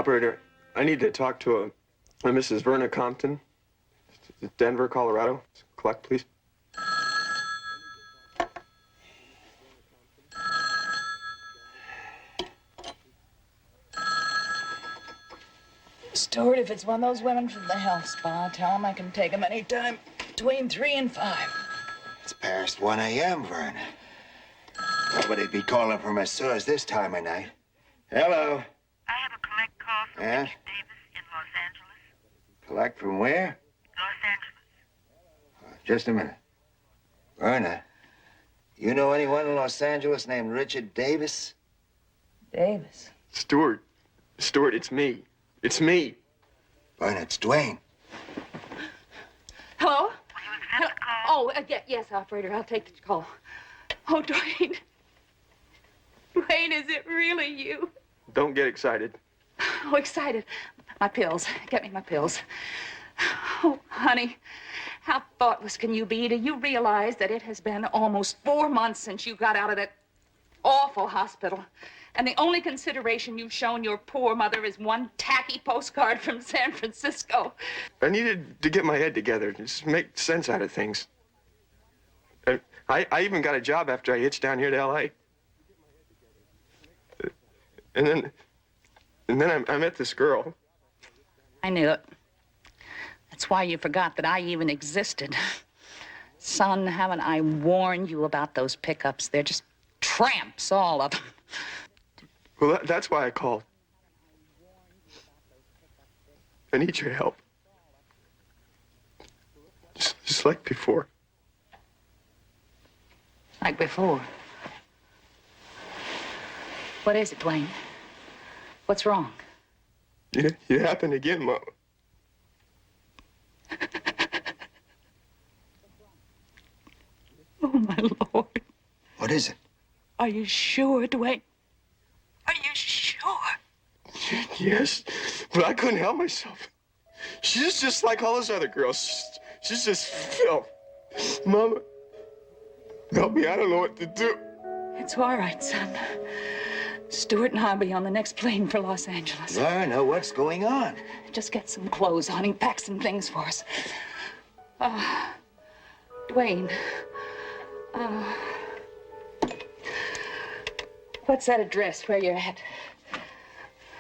Operator, I need to talk to a Mrs. Verna Compton, Denver, Colorado. Collect, please. Stewart, if it's one of those women from the health spa, tell him I can take him any time between 3 and 5. It's past 1 a.m., Verna. Nobody'd be calling for masseurs this time of night. Hello. I have a collect call from Richard Davis in Los Angeles. Collect from where? Los Angeles. Just a minute. Verna, you know anyone in Los Angeles named Richard Davis? Davis? Stewart, it's me. It's me. Verna, it's Dwayne. Hello? Will you accept the call? Oh, yes, operator. I'll take the call. Oh, Dwayne. Dwayne, is it really you? Don't get excited. Oh, excited. My pills. Get me my pills. Oh, honey, how thoughtless can you be? Do you realize that it has been almost 4 months since you got out of that awful hospital? And the only consideration you've shown your poor mother is one tacky postcard from San Francisco. I needed to get my head together, just make sense out of things. I even got a job after I hitched down here to L.A. And then I met this girl. I knew it. That's why you forgot that I even existed. Son, haven't I warned you about those pickups? They're just tramps, all of them. Well, that's why I called. I need your help. Just like before. Like before. What is it, Dwayne? What's wrong? It happened again, Mom. Oh, my Lord. What is it? Are you sure, Dwayne? Are you sure? Yes, but I couldn't help myself. She's just like all those other girls. She's just filth. Mama, help me. I don't know what to do. It's all right, son. Stuart and I'll be on the next plane for Los Angeles. Verna, what's going on? Just get some clothes on him, pack some things for us. Dwayne, what's that address where you're at?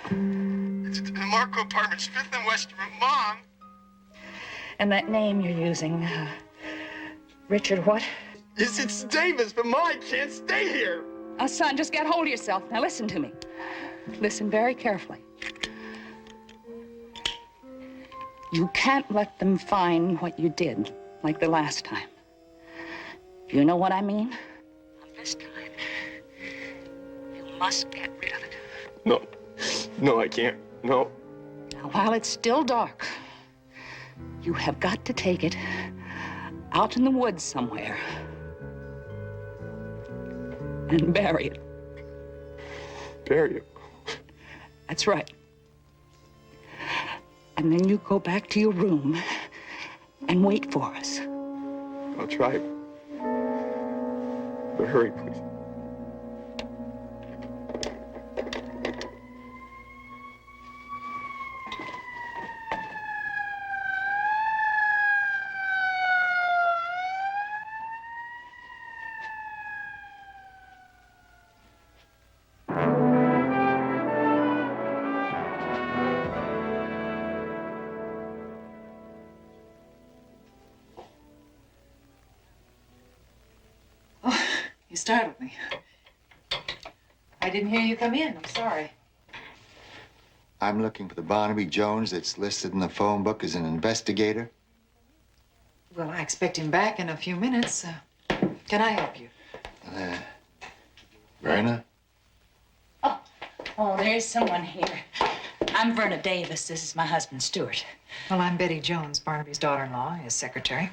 It's the Marco Apartments, 5th and West Room. Mom! And that name you're using, Richard what? Yes, it's Davis, but Mom, I can't stay here. Son, just get hold of yourself. Now listen to me. Listen very carefully. You can't let them find what you did, like the last time. You know what I mean? This time, you must get rid of it. No, I can't. No. Now, while it's still dark, you have got to take it out in the woods somewhere and bury it. Bury it? That's right. And then you go back to your room and wait for us. I'll try. But hurry, please. You startled me. I didn't hear you come in. I'm sorry. I'm looking for the Barnaby Jones that's listed in the phone book as an investigator. Well, I expect him back in a few minutes. Can I help you? Verna? Oh, there's someone here. I'm Verna Davis. This is my husband, Stuart. Well, I'm Betty Jones, Barnaby's daughter-in-law, his secretary.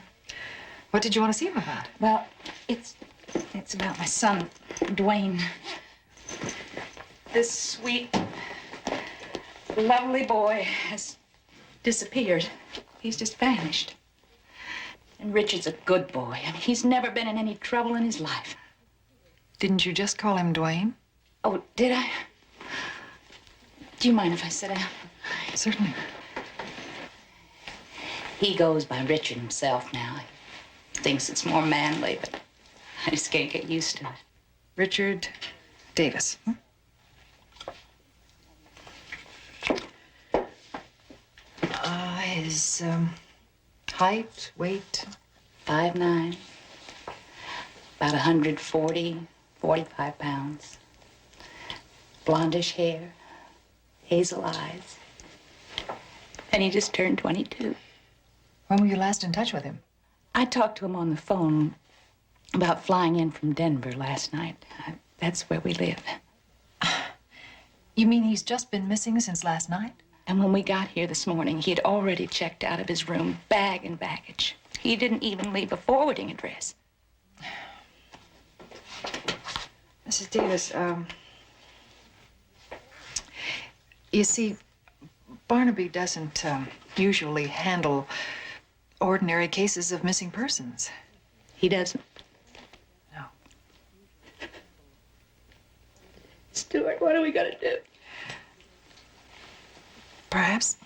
What did you want to see him about? Well, it's about my son, Dwayne. This sweet, lovely boy has disappeared. He's just vanished. And Richard's a good boy. I mean, he's never been in any trouble in his life. Didn't you just call him Dwayne? Oh, did I? Do you mind if I sit down? Certainly. He goes by Richard himself now. He thinks it's more manly, but I just can't get used to it. Richard Davis. His height, weight? 5'9", about 140, 45 pounds. Blondish hair, hazel eyes. And he just turned 22. When were you last in touch with him? I talked to him on the phone about flying in from Denver last night. That's where we live. You mean he's just been missing since last night? And when we got here this morning, he had already checked out of his room, bag and baggage. He didn't even leave a forwarding address. Mrs. Davis, you see, Barnaby doesn't usually handle ordinary cases of missing persons. He doesn't. No. Stuart, what are we gonna do? Perhaps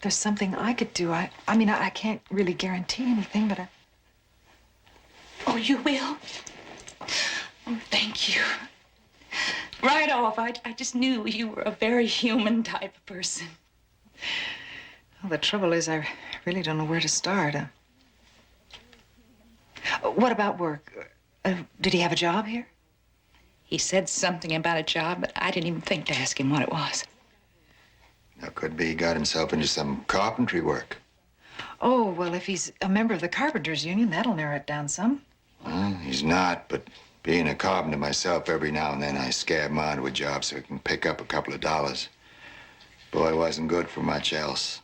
there's something I could do. I mean, I can't really guarantee anything, but Oh, you will? Oh, thank you. Right off, I just knew you were a very human type of person. Well, the trouble is I really don't know where to start. What about work? Did he have a job here? He said something about a job, but I didn't even think to ask him what it was. Now, could be he got himself into some carpentry work. Oh, well, if he's a member of the Carpenters Union, that'll narrow it down some. Well, he's not, but being a carpenter myself, every now and then I scab him onto a job so he can pick up a couple of dollars. Boy, wasn't good for much else.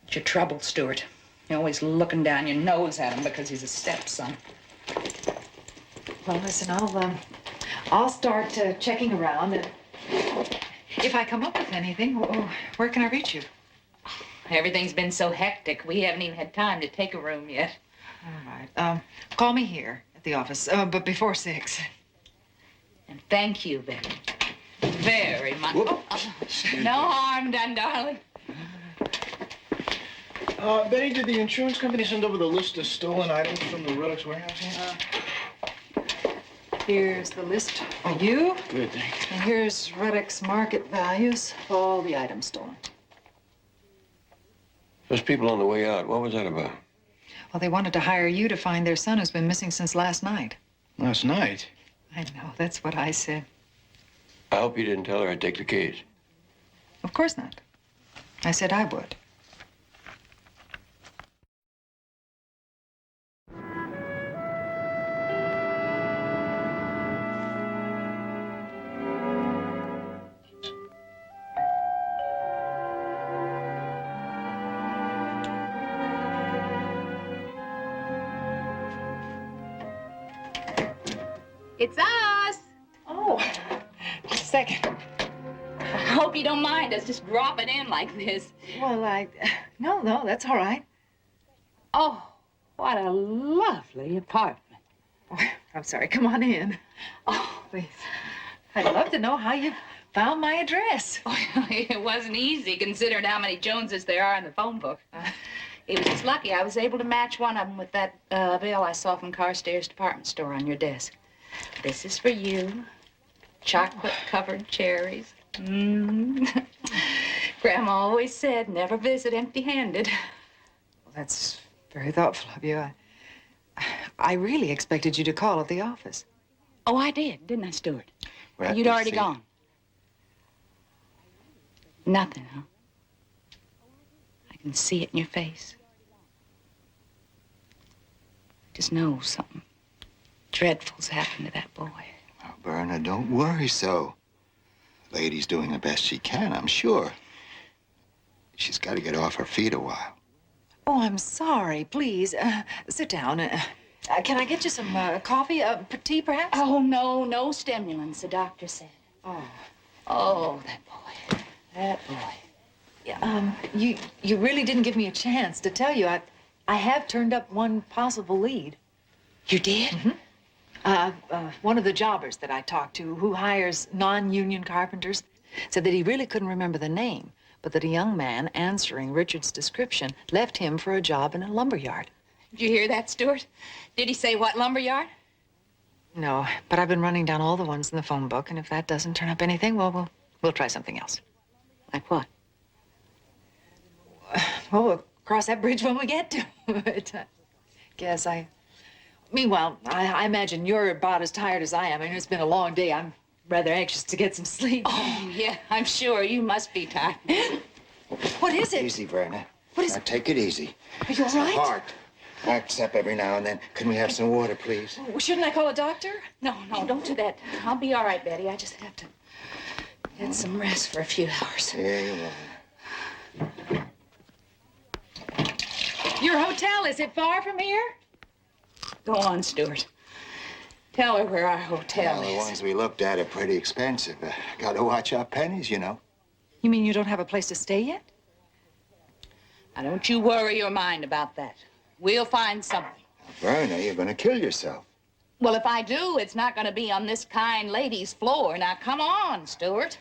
It's your trouble, Stuart. You're always looking down your nose at him because he's a stepson. Well, listen, I'll start checking around, and if I come up with anything, where can I reach you? Everything's been so hectic, we haven't even had time to take a room yet. All right. Call me here at the office, but before 6. And thank you very much. No harm done, darling. Betty, did the insurance company send over the list of stolen items from the relics warehouse here? Here's the list for you. Good, thanks. And here's Reddick's market values of all the items stolen. Those people on the way out, what was that about? Well, they wanted to hire you to find their son who's been missing since last night. Last night? I know, that's what I said. I hope you didn't tell her I'd take the case. Of course not. I said I would. It's us. Oh, just a second. I hope you don't mind us just dropping in like this. Well, no, that's all right. Oh, what a lovely apartment. Oh, I'm sorry, come on in. Oh, please. I'd love to know how you found my address. Oh, it wasn't easy considering how many Joneses there are in the phone book. It was just lucky I was able to match one of them with that bill I saw from Carstairs department store on your desk. This is for you. Chocolate-covered cherries. Grandma always said, never visit empty-handed. Well, that's very thoughtful of you. I really expected you to call at the office. Oh, I did, didn't I, Stuart? Well, You'd you already see. gone. Nothing, huh? I can see it in your face. I just know something dreadful's happened to that boy. Oh, Berna, don't worry so. The lady's doing the best she can, I'm sure. She's got to get off her feet a while. Oh, I'm sorry. Please, sit down. Can I get you some coffee? Tea, perhaps? Oh, no stimulants, the doctor said. Oh, that boy. That boy. Yeah, you really didn't give me a chance to tell you. I have turned up one possible lead. You did? Mm-hmm. One of the jobbers that I talked to who hires non-union carpenters, said that he really couldn't remember the name, but that a young man answering Richard's description left him for a job in a lumber yard. Did you hear that, Stuart? Did he say what lumber yard? No, but I've been running down all the ones in the phone book, and if that doesn't turn up anything, well, we'll try something else. Like what? Well, we'll cross that bridge when we get to it. Meanwhile, I imagine you're about as tired as I am. I mean, it's been a long day. I'm rather anxious to get some sleep. Oh, yeah, I'm sure. You must be tired. What is it? Easy, Verna. What is Now, it? take it easy. Are you all right? Heart acts up every now and then. Can we have some water, please? Well, shouldn't I call a doctor? No, don't do that. I'll be all right, Betty. I just have to get some rest for a few hours. Yeah, you will. Your hotel, is it far from here? Go on, Stuart. Tell her where our hotel Well, the is. ones we looked at are pretty expensive. Gotta watch our pennies, you know. You mean you don't have a place to stay yet? Now, don't you worry your mind about that. We'll find something. Verna, you're gonna kill yourself. Well, if I do, it's not going to be on this kind lady's floor. Now, come on, Stuart.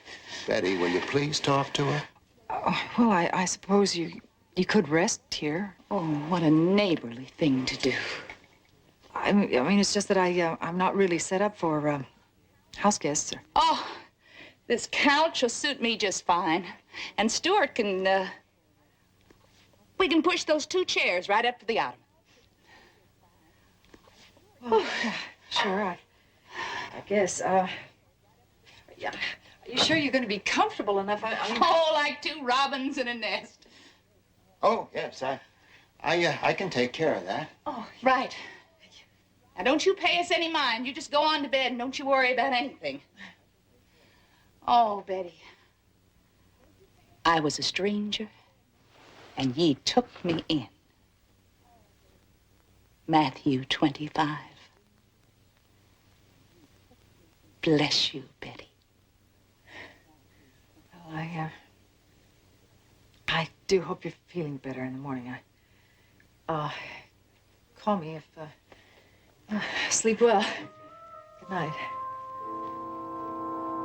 Betty, will you please talk to her? Oh, well, I suppose you could rest here. Oh, what a neighborly thing to do. I mean, it's just that I'm not really set up for house guests. Oh, this couch will suit me just fine. And Stuart can, we can push those 2 chairs right up to the ottoman. Well, sure, I guess, yeah. Are you sure you're going to be comfortable enough? I mean... Oh, like 2 robins in a nest. Oh, yes, I can take care of that. Oh, right. Now, don't you pay us any mind. You just go on to bed and don't you worry about anything. Oh, Betty. I was a stranger, and ye took me in. Matthew 25. Bless you, Betty. Well, I do hope you're feeling better in the morning. Call me if, sleep well. Good night.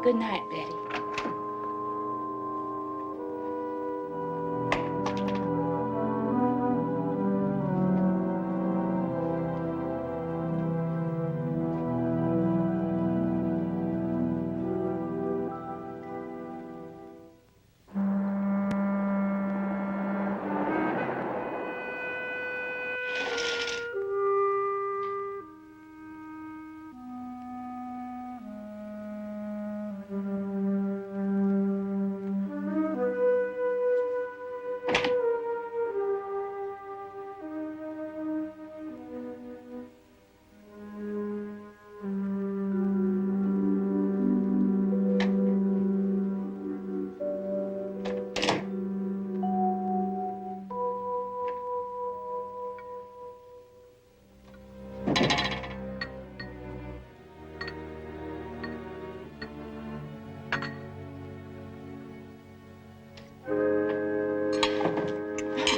Good night, Betty.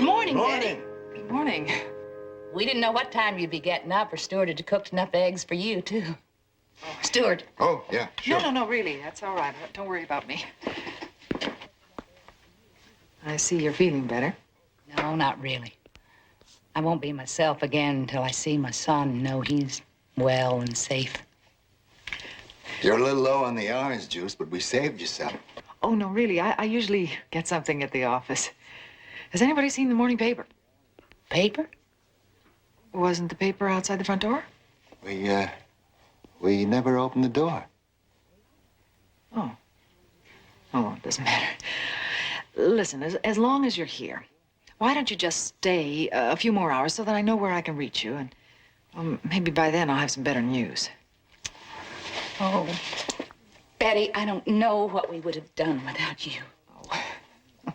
Morning, Betty. Good morning. We didn't know what time you'd be getting up, or Stuart had cooked enough eggs for you, too. Stuart. Oh, yeah, sure. No, really. That's all right. Don't worry about me. I see you're feeling better. No, not really. I won't be myself again until I see my son and know he's well and safe. You're a little low on the orange juice, but we saved you some. Oh, no, really. I usually get something at the office. Has anybody seen the morning paper? Paper? Wasn't the paper outside the front door? We never opened the door. Oh, it doesn't matter. Listen, as long as you're here, why don't you just stay a few more hours so that I know where I can reach you, and maybe by then I'll have some better news. Oh, Betty, I don't know what we would have done without you. Oh.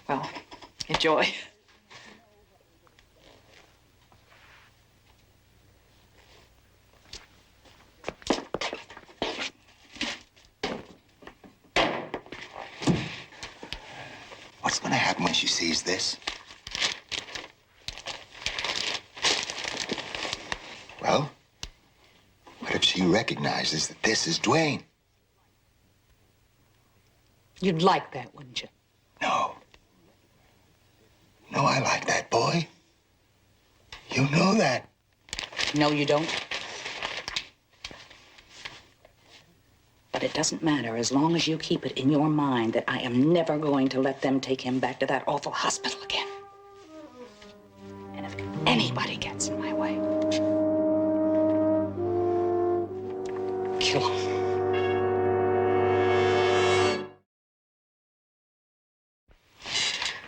Well, enjoy. What's gonna happen when she sees this? Well, what if she recognizes that this is Dwayne? You'd like that, wouldn't you? No. No, I like that boy. You know that. No, you don't. But it doesn't matter as long as you keep it in your mind that I am never going to let them take him back to that awful hospital again. And if anybody gets in my way, kill him.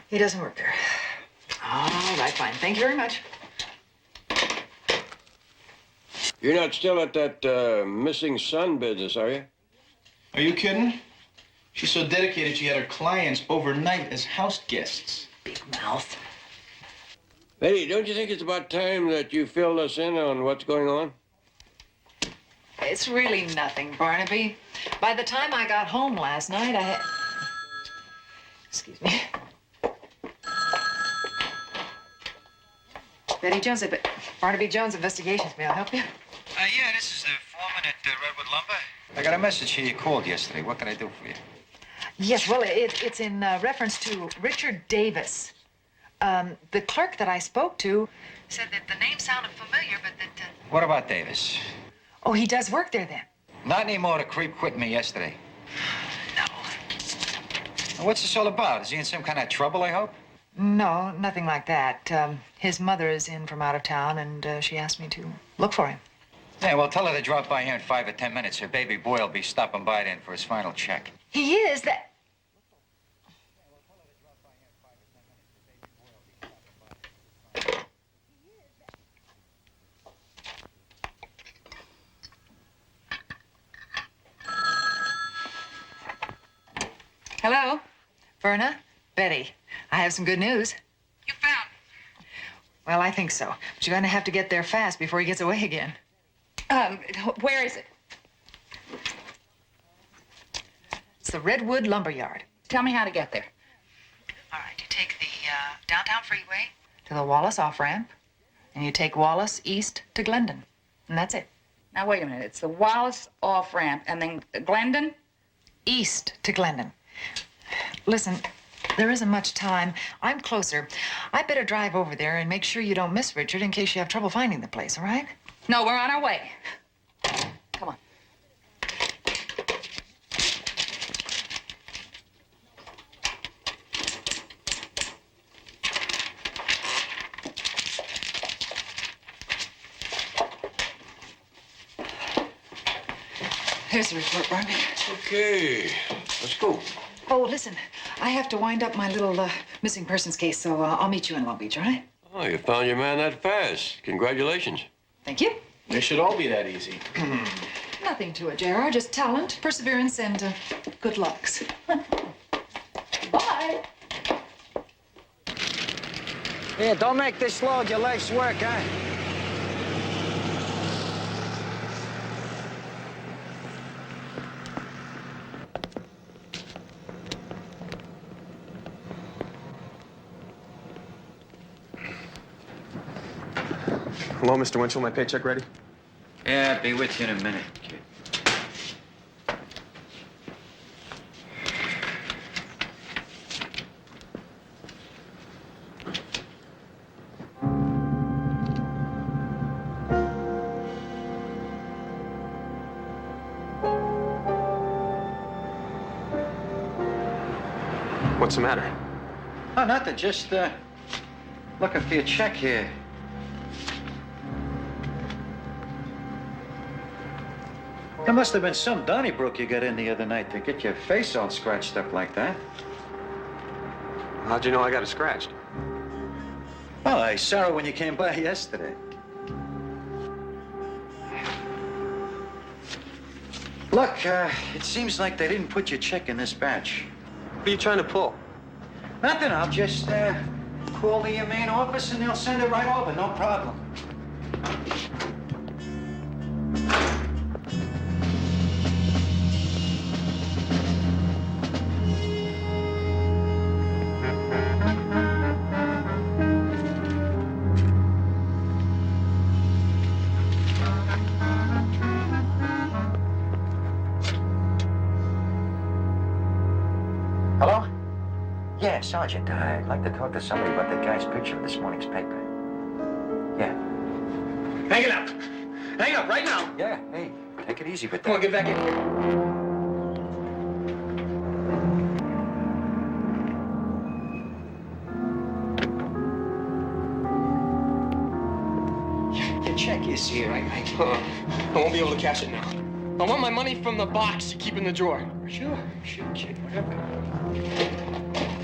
He doesn't work there. All right, fine. Thank you very much. You're not still at that missing son business, are you? Are you kidding? She's so dedicated she had her clients overnight as house guests. Big mouth. Betty, don't you think it's about time that you filled us in on what's going on? It's really nothing, Barnaby. By the time I got home last night, I had... Excuse me. Betty Jones, Barnaby Jones Investigations. May I help you? Yeah, this is the foreman at Redwood Lumber. I got a message here. You called yesterday. What can I do for you? Yes, well, it's in reference to Richard Davis. The clerk that I spoke to said that the name sounded familiar, but that... What about Davis? Oh, he does work there then? Not anymore. The creep quit me yesterday. No. Well, what's this all about? Is he in some kind of trouble, I hope? No, nothing like that. His mother is in from out of town, and she asked me to look for him. Yeah, well, tell her to drop by here in 5 or 10 minutes. Her baby boy will be stopping by then for his final check. He is that... Hello? Verna? Betty. I have some good news. You found? Well, I think so. But you're going to have to get there fast before he gets away again. Where is it? It's the Redwood Lumber Yard. Tell me how to get there. All right, you take the downtown freeway to the Wallace off-ramp, and you take Wallace east to Glendon, and that's it. Now, wait a minute. It's the Wallace off-ramp, and then Glendon? East to Glendon. Listen, there isn't much time. I'm closer. I better drive over there and make sure you don't miss Richard in case you have trouble finding the place, all right? No, we're on our way. Come on. Here's the report, Barnaby. Okay, let's go. Oh, listen, I have to wind up my little missing persons case, so I'll meet you in Long Beach, all right? Oh, you found your man that fast. Congratulations. Thank you. It should all be that easy. Nothing to it, J.R., just talent, perseverance, and good lucks. Bye. Yeah, don't make this load your life's work, huh? Hello, Mr. Winchell. My paycheck ready? Yeah, I'll be with you in a minute, kid. What's the matter? Oh, nothing. Just looking for your check here. There must have been some Donnybrook you got in the other night to get your face all scratched up like that. How'd you know I got it scratched? Well, I saw it when you came by yesterday. Look, it seems like they didn't put your check in this batch. What are you trying to pull? Nothing, I'll just call the main office and they'll send it right over, no problem. Sergeant, I'd like to talk to somebody about that guy's picture in this morning's paper. Yeah. Hang it up! Hang up right now! Yeah, hey, take it easy with that. Come on, get back in here. Your check is here. I won't be able to cash it now. I want my money from the box to keep in the drawer. Sure, kid, whatever.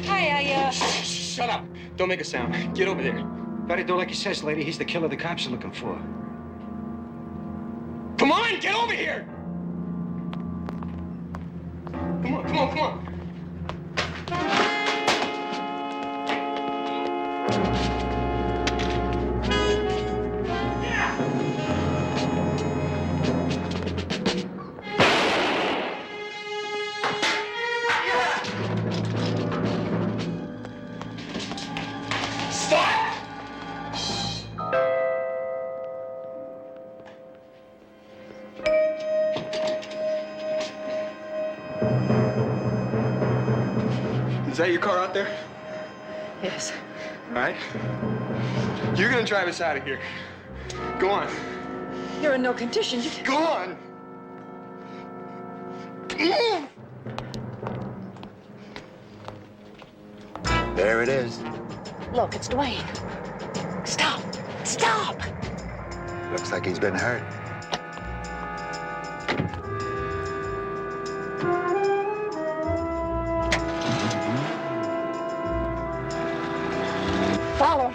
Hi, Shut up. Don't make a sound. Get over there. Better do like he says, lady. He's the killer the cops are looking for. Come on, get over here! Come on, come on, come on. Is that your car out there? Yes. All right. You're gonna drive us out of here. Go on. You're in no condition. Go on. There it is. Look, it's Dwayne. Stop. Stop. Looks like he's been hurt. Follow.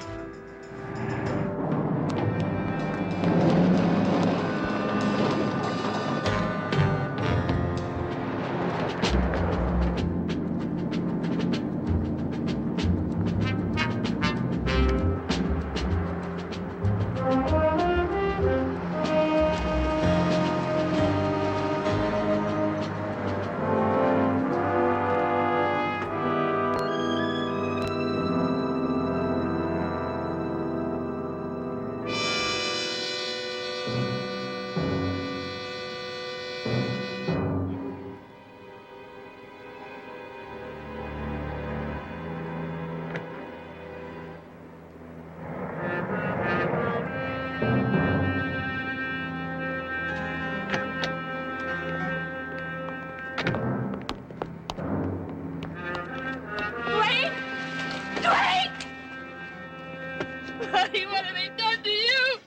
Honey, what have they done to you?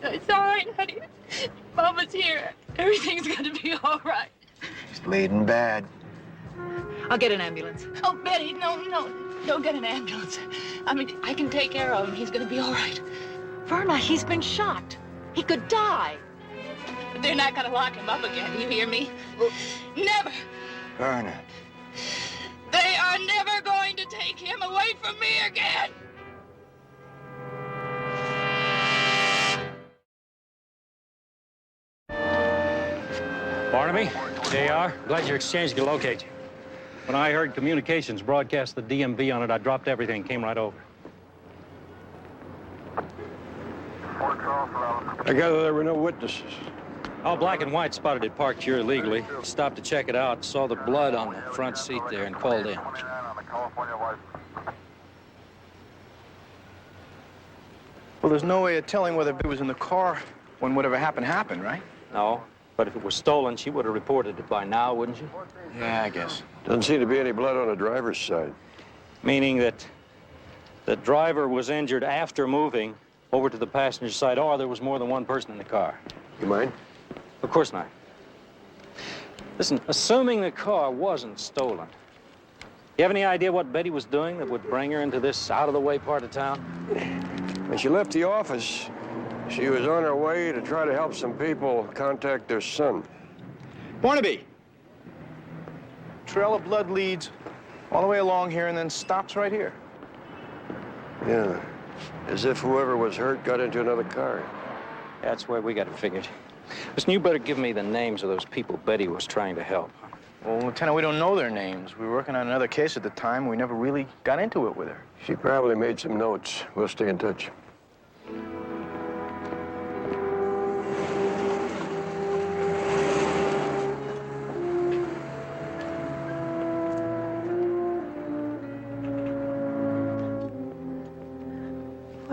It's all right, honey. Mama's here. Everything's gonna be all right. He's bleeding bad. I'll get an ambulance. Oh, Betty, no. Don't get an ambulance. I mean, I can take care of him. He's gonna be all right. Verna, he's been shot. He could die. But they're not gonna lock him up again, you hear me? Never. Verna. They are never going to take him away from me again. Barnaby, there you are. Glad your exchange could locate you. When I heard communications broadcast the DMV on it, I dropped everything, came right over. I gather there were no witnesses. All black and white spotted it parked here illegally. Stopped to check it out, saw the blood on the front seat there and called in. Well, there's no way of telling whether it was in the car when whatever happened, right? No, but if it was stolen, she would have reported it by now, wouldn't she? Yeah, I guess. Doesn't seem to be any blood on the driver's side. Meaning that the driver was injured after moving over to the passenger side, or there was more than one person in the car. You mind? Of course not. Listen, assuming the car wasn't stolen, you have any idea what Betty was doing that would bring her into this out-of-the-way part of town? When she left the office, she was on her way to try to help some people contact their son. Barnaby! Trail of blood leads all the way along here and then stops right here. Yeah, as if whoever was hurt got into another car. That's where we got it figured. Listen, you better give me the names of those people Betty was trying to help. Well, Lieutenant, we don't know their names. We were working on another case at the time. We never really got into it with her. She probably made some notes. We'll stay in touch.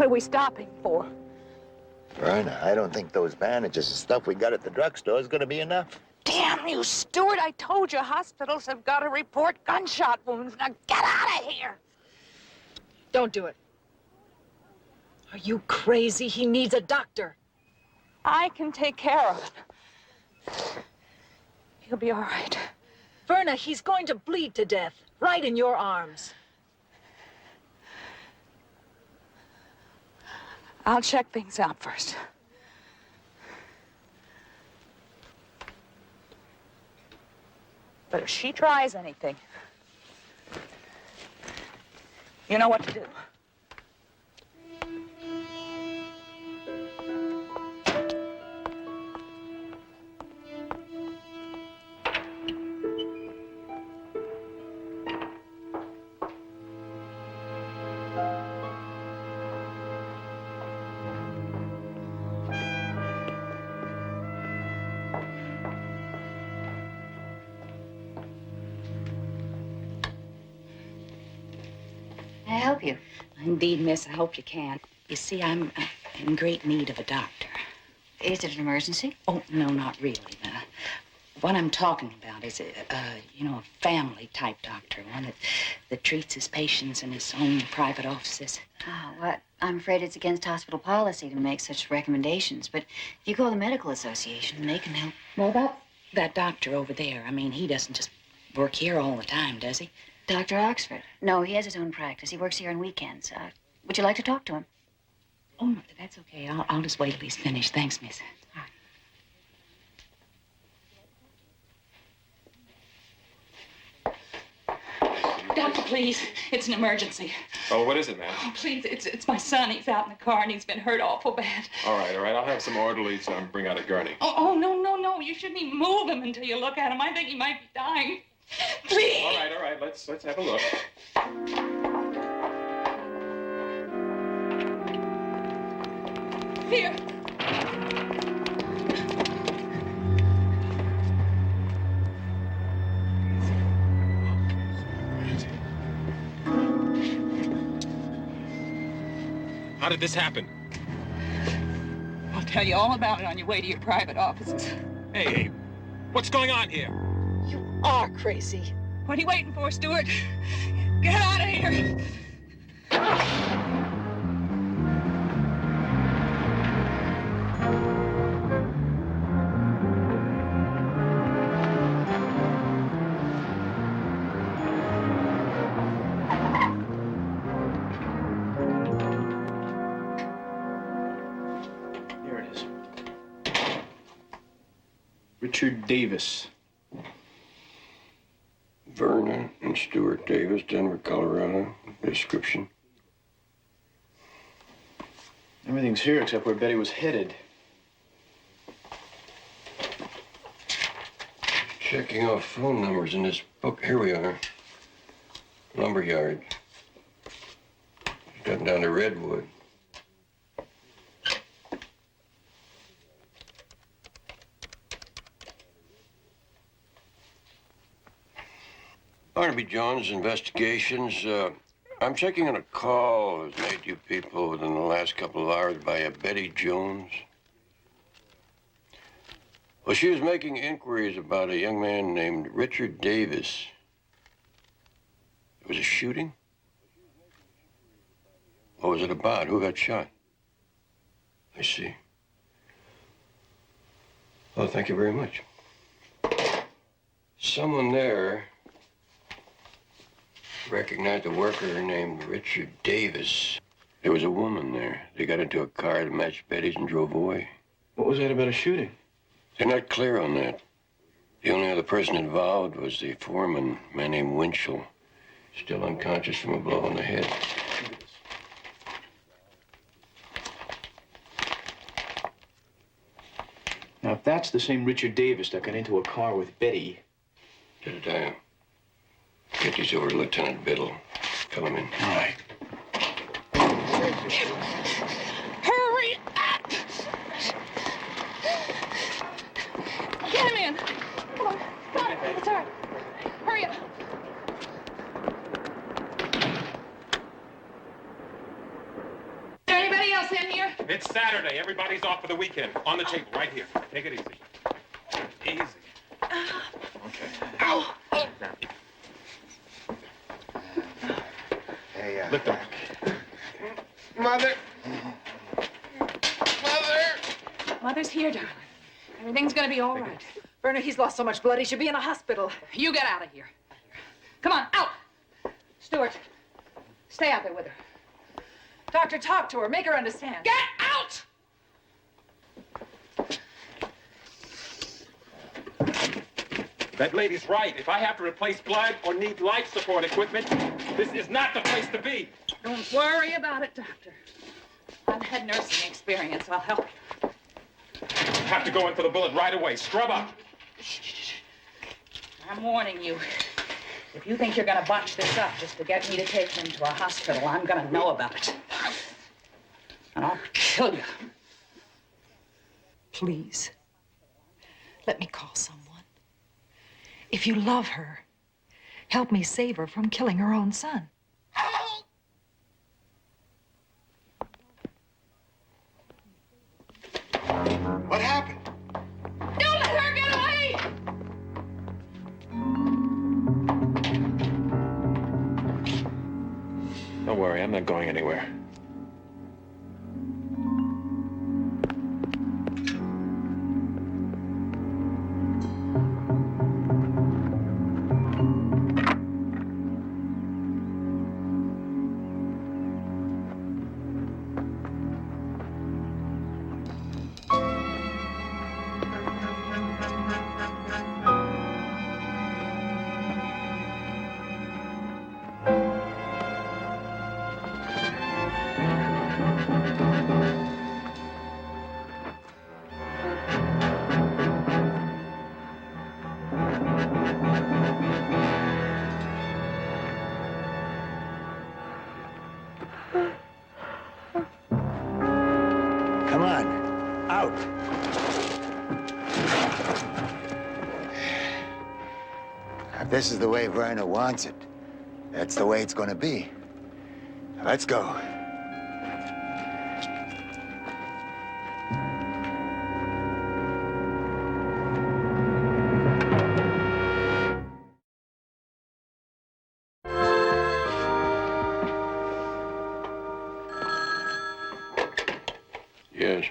are we stopping for? Verna, I don't think those bandages and stuff we got at the drugstore is going to be enough. Damn you, Stuart. I told you hospitals have got to report gunshot wounds. Now get out of here. Don't do it. Are you crazy? He needs a doctor. I can take care of it. He'll be all right. Verna, he's going to bleed to death, right in your arms. I'll check things out first. But if she tries anything, you know what to do. Can I help you? Indeed, miss, I hope you can. You see, I'm in great need of a doctor. Is it an emergency? Oh, no, not really. What I'm talking about is, a family-type doctor, one that treats his patients in his own private offices. Oh, what? I'm afraid it's against hospital policy to make such recommendations, but if you call the medical association, they can help. Well, about that doctor over there, I mean, he doesn't just work here all the time, does he? Dr. Oxford? No, he has his own practice. He works here on weekends. Would you like to talk to him? Oh, no, that's okay. I'll just wait till he's finished. Thanks, miss. All right. Doctor, please. It's an emergency. Oh, what is it, ma'am? Oh, please. It's my son. He's out in the car and he's been hurt awful bad. All right. I'll have some orderlies bring out a gurney. Oh, no. You shouldn't even move him until you look at him. I think he might be dying. Please. All right. Let's have a look. Here. How did this happen? I'll tell you all about it on your way to your private offices. Hey, what's going on here? You are crazy. What are you waiting for, Stuart? Get out of here. Here it is. Richard Davis. Verna and Stuart Davis, Denver, Colorado. Description. Everything's here except where Betty was headed. Checking off phone numbers in this book. Here we are. Lumberyard. Gotten down to Redwood. Barnaby Jones, Investigations. I'm checking on a call that was made to you people within the last couple of hours by a Betty Jones. Well, she was making inquiries about a young man named Richard Davis. It was a shooting? What was it about? Who got shot? I see. Well, thank you very much. Someone there recognized a worker named Richard Davis. There was a woman there. They got into a car that matched Betty's and drove away. What was that about a shooting? They're not clear on that. The only other person involved was the foreman, a man named Winchell, still unconscious from a blow on the head. Now, if that's the same Richard Davis that got into a car with Betty... Jedediah, get these over to Lieutenant Biddle. Fill him in. All right. Hurry up! Get him in. Come on. It's all right. Hurry up. Is there anybody It's Saturday. Everybody's off for the weekend. On the table, right here. Take it easy. Easy. Okay. Ow! Hey, Lift them. Mother! Mother! Mother's here, darling. Everything's gonna be all right. Bernard, he's lost so much blood, he should be in a hospital. You get out of here. Come on, out! Stuart, stay out there with her. Doctor, talk to her. Make her understand. Get out! That lady's right. If I have to replace blood or need life support equipment, this is not the place to be. Don't worry about it, Doctor. I've had nursing experience. I'll help you. Have to go in for the bullet right away. Scrub up. I'm warning you. If you think you're gonna botch this up just to get me to take him to a hospital, I'm gonna know about it. And I'll kill you. Please, let me call someone. If you love her, help me save her from killing her own son. What happened? Don't let her get away! Don't worry, I'm not going anywhere. Come on, out. If this is the way Werner wants it, that's the way it's gonna be. Let's go. Yes.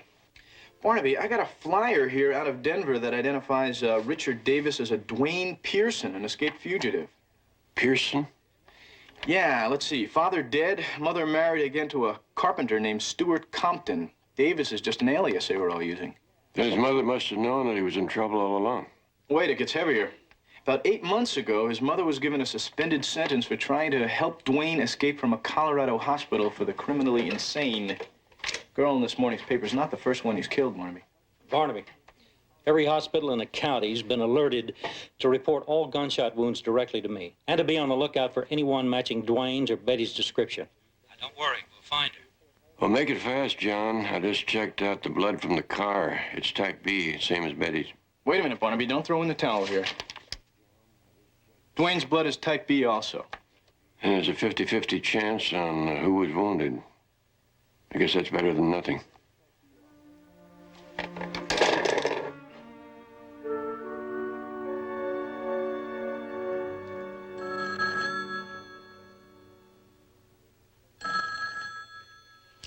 Barnaby, I got a flyer here out of Denver that identifies Richard Davis as a Dwayne Pearson, an escaped fugitive. Pearson? Yeah, let's see. Father dead, mother married again to a carpenter named Stuart Compton. Davis is just an alias they were all using. Then his mother must have known that he was in trouble all along. Wait, it gets heavier. About 8 months ago, his mother was given a suspended sentence for trying to help Dwayne escape from a Colorado hospital for the criminally insane. Girl in this morning's paper is not the first one he's killed, Barnaby. Barnaby, every hospital in the county's been alerted to report all gunshot wounds directly to me, and to be on the lookout for anyone matching Dwayne's or Betty's description. Now, don't worry, we'll find her. Well, make it fast, John. I just checked out the blood from the car. It's type B, same as Betty's. Wait a minute, Barnaby. Don't throw in the towel here. Dwayne's blood is type B also. And there's a 50-50 chance on who was wounded. I guess that's better than nothing.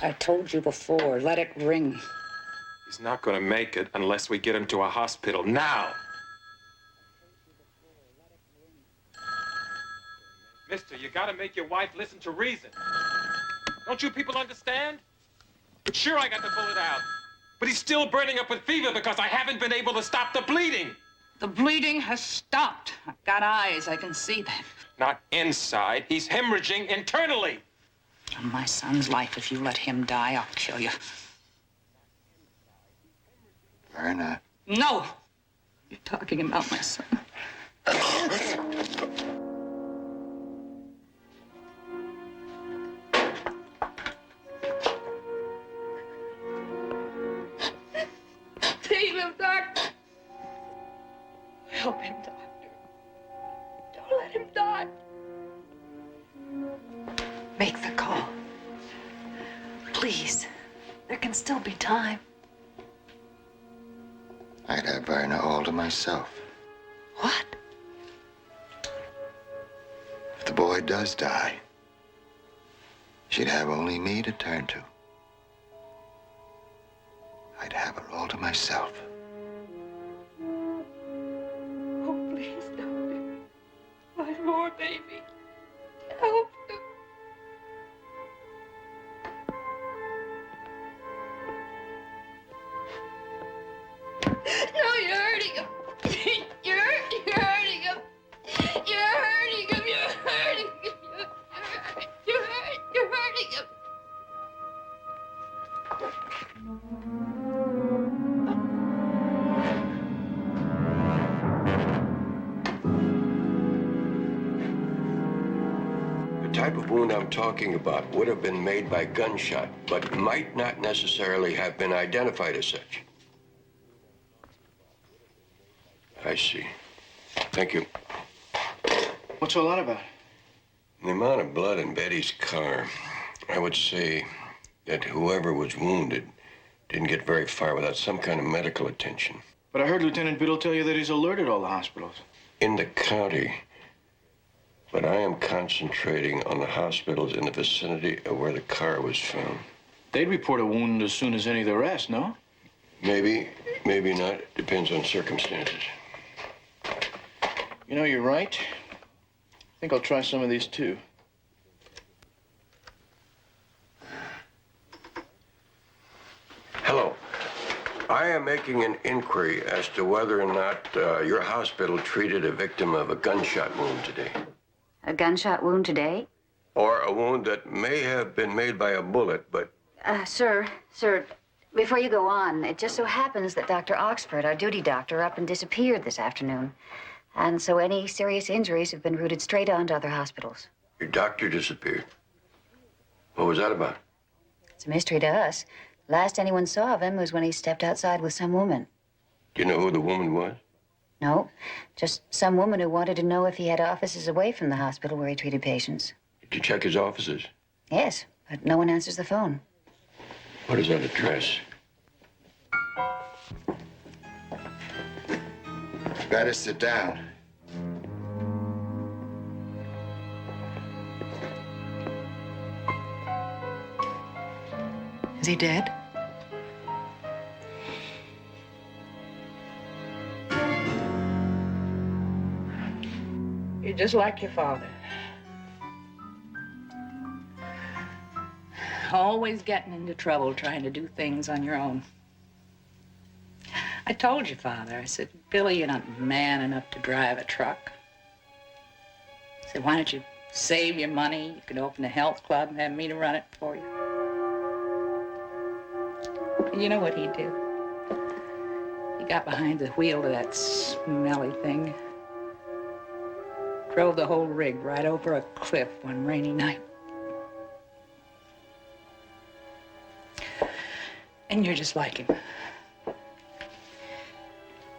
I told you before, let it ring. He's not going to make it unless we get him to a hospital now. Mister, you got to make your wife listen to reason. Don't you people understand? Sure, I got the bullet out, but he's still burning up with fever because I haven't been able to stop the bleeding. The bleeding has stopped. I've got eyes. I can see that. Not inside. He's hemorrhaging internally. On my son's life, if you let him die, I'll kill you. Werner. No. You're talking about my son. Save him, Doctor. Help him, Doctor. Don't let him die. Make the call. Please. There can still be time. I'd have Verna all to myself. What? If the boy does die, she'd have only me to turn to. I'd have her all to myself. Oh, please don't. My poor baby. Help him. No, you're hurting him. You're hurting him. You're hurting him. You're hurting him. You're hurting him. The type of wound I'm talking about would have been made by gunshot, but might not necessarily have been identified as such. I see. Thank you. What's all that about? The amount of blood in Betty's car, I would say that whoever was wounded didn't get very far without some kind of medical attention. But I heard Lieutenant Biddle tell you that he's alerted all the hospitals. In the county, but I am concentrating on the hospitals in the vicinity of where the car was found. They'd report a wound as soon as any of the rest, no? Maybe, maybe not. Depends on circumstances. You know, you're right. I think I'll try some of these, too. Hello. I am making an inquiry as to whether or not your hospital treated a victim of a gunshot wound today. A gunshot wound today? Or a wound that may have been made by a bullet, but... Sir, before you go on, it just so happens that Dr. Oxford, our duty doctor, up and disappeared this afternoon. And so any serious injuries have been routed straight on to other hospitals. Your doctor disappeared. What was that about? It's a mystery to us. Last anyone saw of him was when he stepped outside with some woman. Do you know who the woman was? No, just some woman who wanted to know if he had offices away from the hospital where he treated patients. Did you check his offices? Yes, but no one answers the phone. What is that address? Better sit down. Is he dead? You're just like your father. Always getting into trouble trying to do things on your own. I told your father, I said, Billy, you're not man enough to drive a truck. I said, why don't you save your money? You could open a health club and have me to run it for you. And you know what he did? He got behind the wheel of that smelly thing. Drove the whole rig right over a cliff one rainy night. And you're just like him.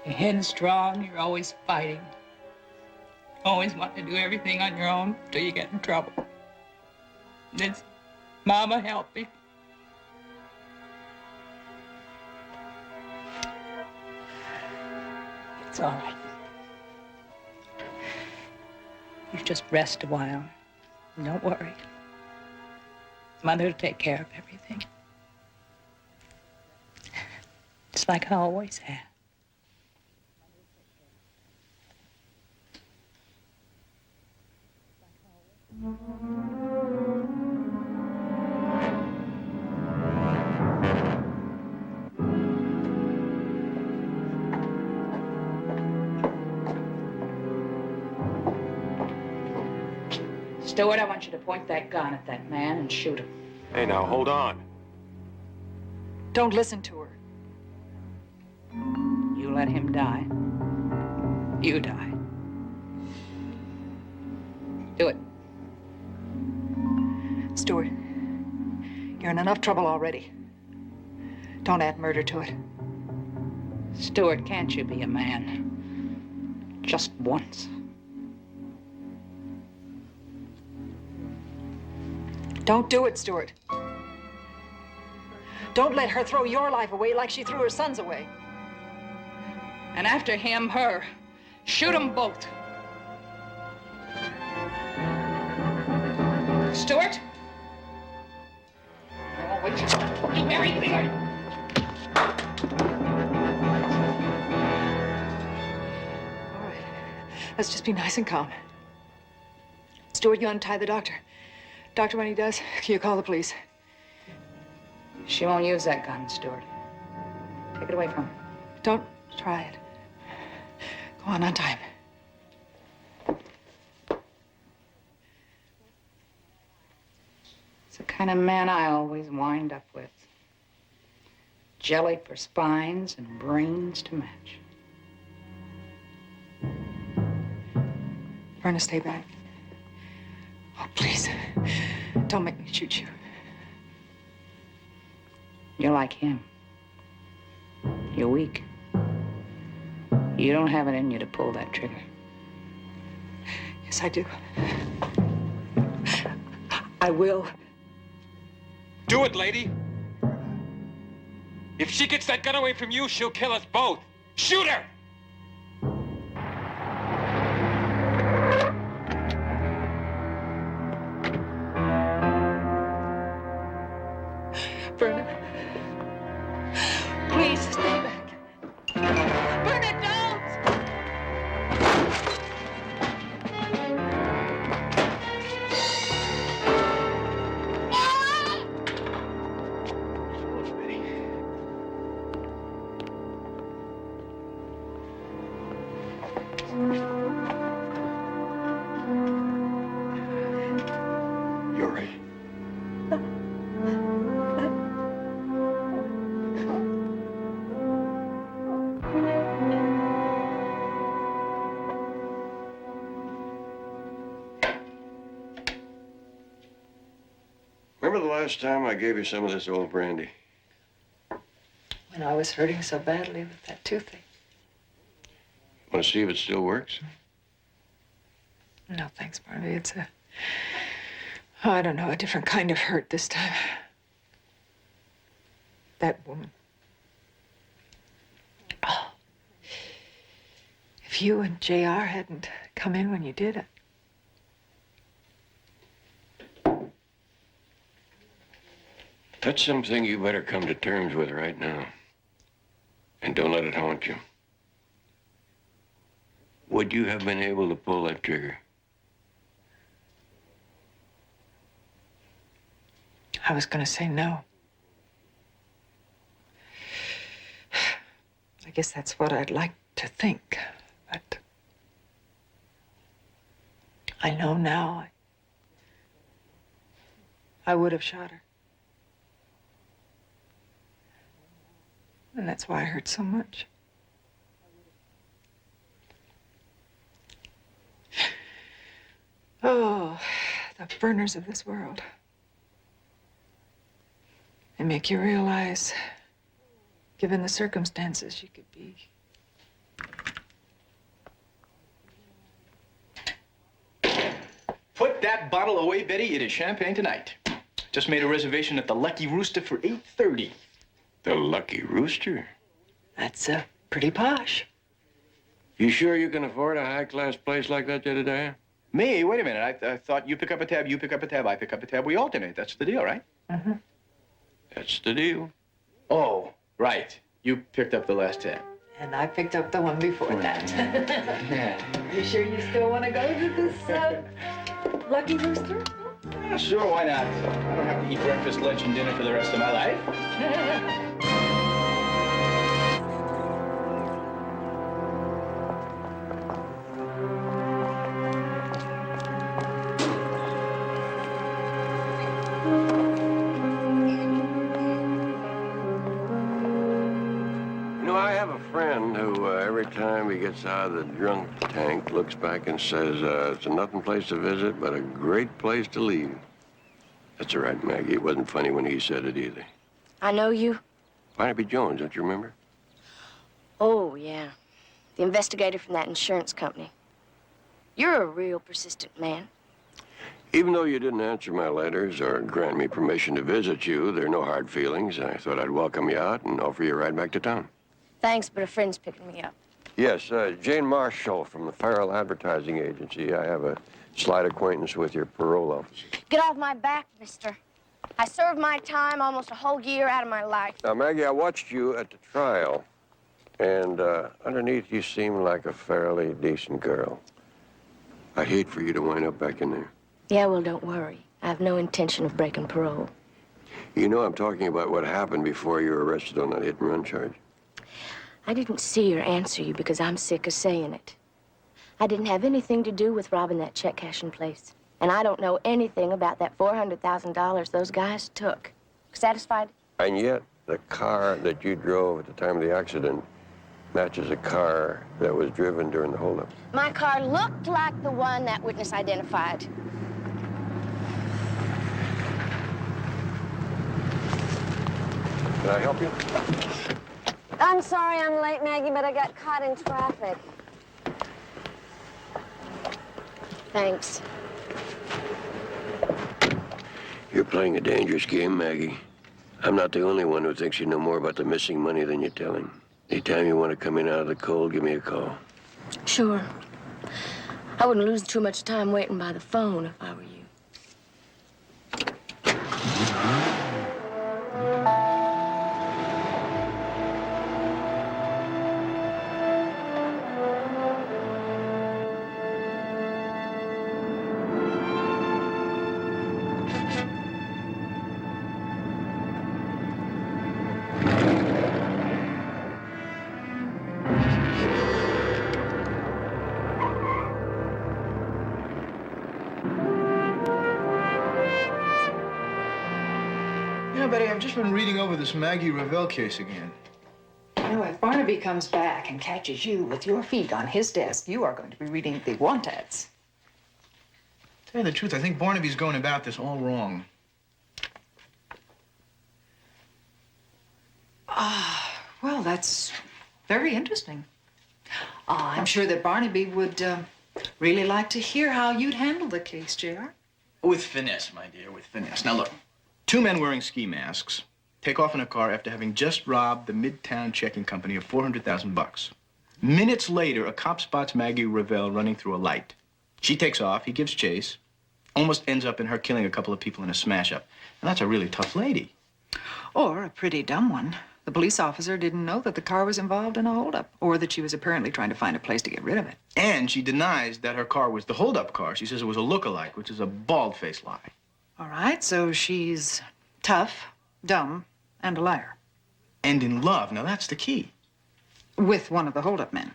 You're headstrong, you're always fighting. Always want to do everything on your own till you get in trouble. Then Mama help me. It's all right. You just rest a while. Don't worry. Mother will take care of everything. Just like I always have. Stewart, I want you to point that gun at that man and shoot him. Hey, now, hold on. Don't listen to her. You let him die. You die. Do it. Stewart, you're in enough trouble already. Don't add murder to it. Stewart, can't you be a man? Just once. Don't do it, Stewart. Don't let her throw your life away like she threw her son's away. And after him, her. Shoot them both. Stuart? Oh, wait. You married me. All right. Let's just be nice and calm. Stuart, you untie the doctor. Doctor, when he does, can you call the police? She won't use that gun, Stuart. Take it away from her. Don't try it. Go on, untie him. It's the kind of man I always wind up with. Jelly for spines and brains to match. Verna, stay back. Oh, please. Don't make me shoot you. You're like him. You're weak. You don't have it in you to pull that trigger. Yes, I do. I will. Do it, lady. If she gets that gun away from you, she'll kill us both. Shoot her! Verna. Please, stay back. Verna, don't! You're right. Remember the last time I gave you some of this old brandy? When I was hurting so badly with that toothache. Want to see if it still works? No, thanks, Barnaby. It's I don't know, a different kind of hurt this time. That woman. Oh. If you and JR hadn't come in when you did, That's something you better come to terms with right now. And don't let it haunt you. Would you have been able to pull that trigger? I was going to say no. I guess that's what I'd like to think, but I know now I would have shot her. And that's why I hurt so much. Oh, the burners of this world. They make you realize, given the circumstances, you could be. Put that bottle away, Betty. It is champagne tonight. Just made a reservation at the Lucky Rooster for 8:30. The Lucky Rooster? That's pretty posh. You sure you can afford a high-class place like that, Jedediah? Me? Wait a minute. I thought you pick up a tab, you pick up a tab, I pick up a tab. We alternate. That's the deal, right? Mm-hmm. That's the deal. Oh, right. You picked up the last tab. And I picked up the one before that. Yeah. You sure you still want to go to this Lucky Rooster? Yeah, sure, why not? I don't have to eat breakfast, lunch, and dinner for the rest of my life. I have a friend who, every time he gets out of the drunk tank, looks back and says, it's a nothing place to visit, but a great place to leave. That's all right, Maggie. It wasn't funny when he said it either. I know you. Barnaby Jones, don't you remember? Oh, yeah. The investigator from that insurance company. You're a real persistent man. Even though you didn't answer my letters or grant me permission to visit you, there are no hard feelings. I thought I'd welcome you out and offer you a ride back to town. Thanks, but a friend's picking me up. Yes, Jane Marshall from the Peril Advertising Agency. I have a slight acquaintance with your parole officer. Get off my back, mister. I served my time almost a whole year out of my life. Now, Maggie, I watched you at the trial, and underneath you seem like a fairly decent girl. I'd hate for you to wind up back in there. Yeah, well, don't worry. I have no intention of breaking parole. You know I'm talking about what happened before you were arrested on that hit-and-run charge. I didn't see or answer you because I'm sick of saying it. I didn't have anything to do with robbing that check cashing place. And I don't know anything about that $400,000 those guys took. Satisfied? And yet, the car that you drove at the time of the accident matches a car that was driven during the holdup. My car looked like the one that witness identified. Can I help you? I'm sorry I'm late, Maggie, but I got caught in traffic. Thanks. You're playing a dangerous game, Maggie. I'm not the only one who thinks you know more about the missing money than you're telling. Anytime you want to come in out of the cold, give me a call. Sure. I wouldn't lose too much time waiting by the phone if I were you. You know, Betty, I've just been reading over this Maggie Revell case again. You know, if Barnaby comes back and catches you with your feet on his desk, you are going to be reading the want ads. To tell you the truth, I think Barnaby's going about this all wrong. Well, that's very interesting. I'm sure that Barnaby would really like to hear how you'd handle the case, J.R. With finesse, my dear, with finesse. Now, look. Two men wearing ski masks take off in a car after having just robbed the Midtown checking company of $400,000. Minutes later, a cop spots Maggie Revell running through a light. She takes off, he gives chase, almost ends up in her killing a couple of people in a smash-up. And that's a really tough lady. Or a pretty dumb one. The police officer didn't know that the car was involved in a holdup, or that she was apparently trying to find a place to get rid of it. And she denies that her car was the holdup car. She says it was a look-alike, which is a bald-faced lie. All right, so she's tough, dumb, and a liar. And in love. Now, that's the key. With one of the holdup men.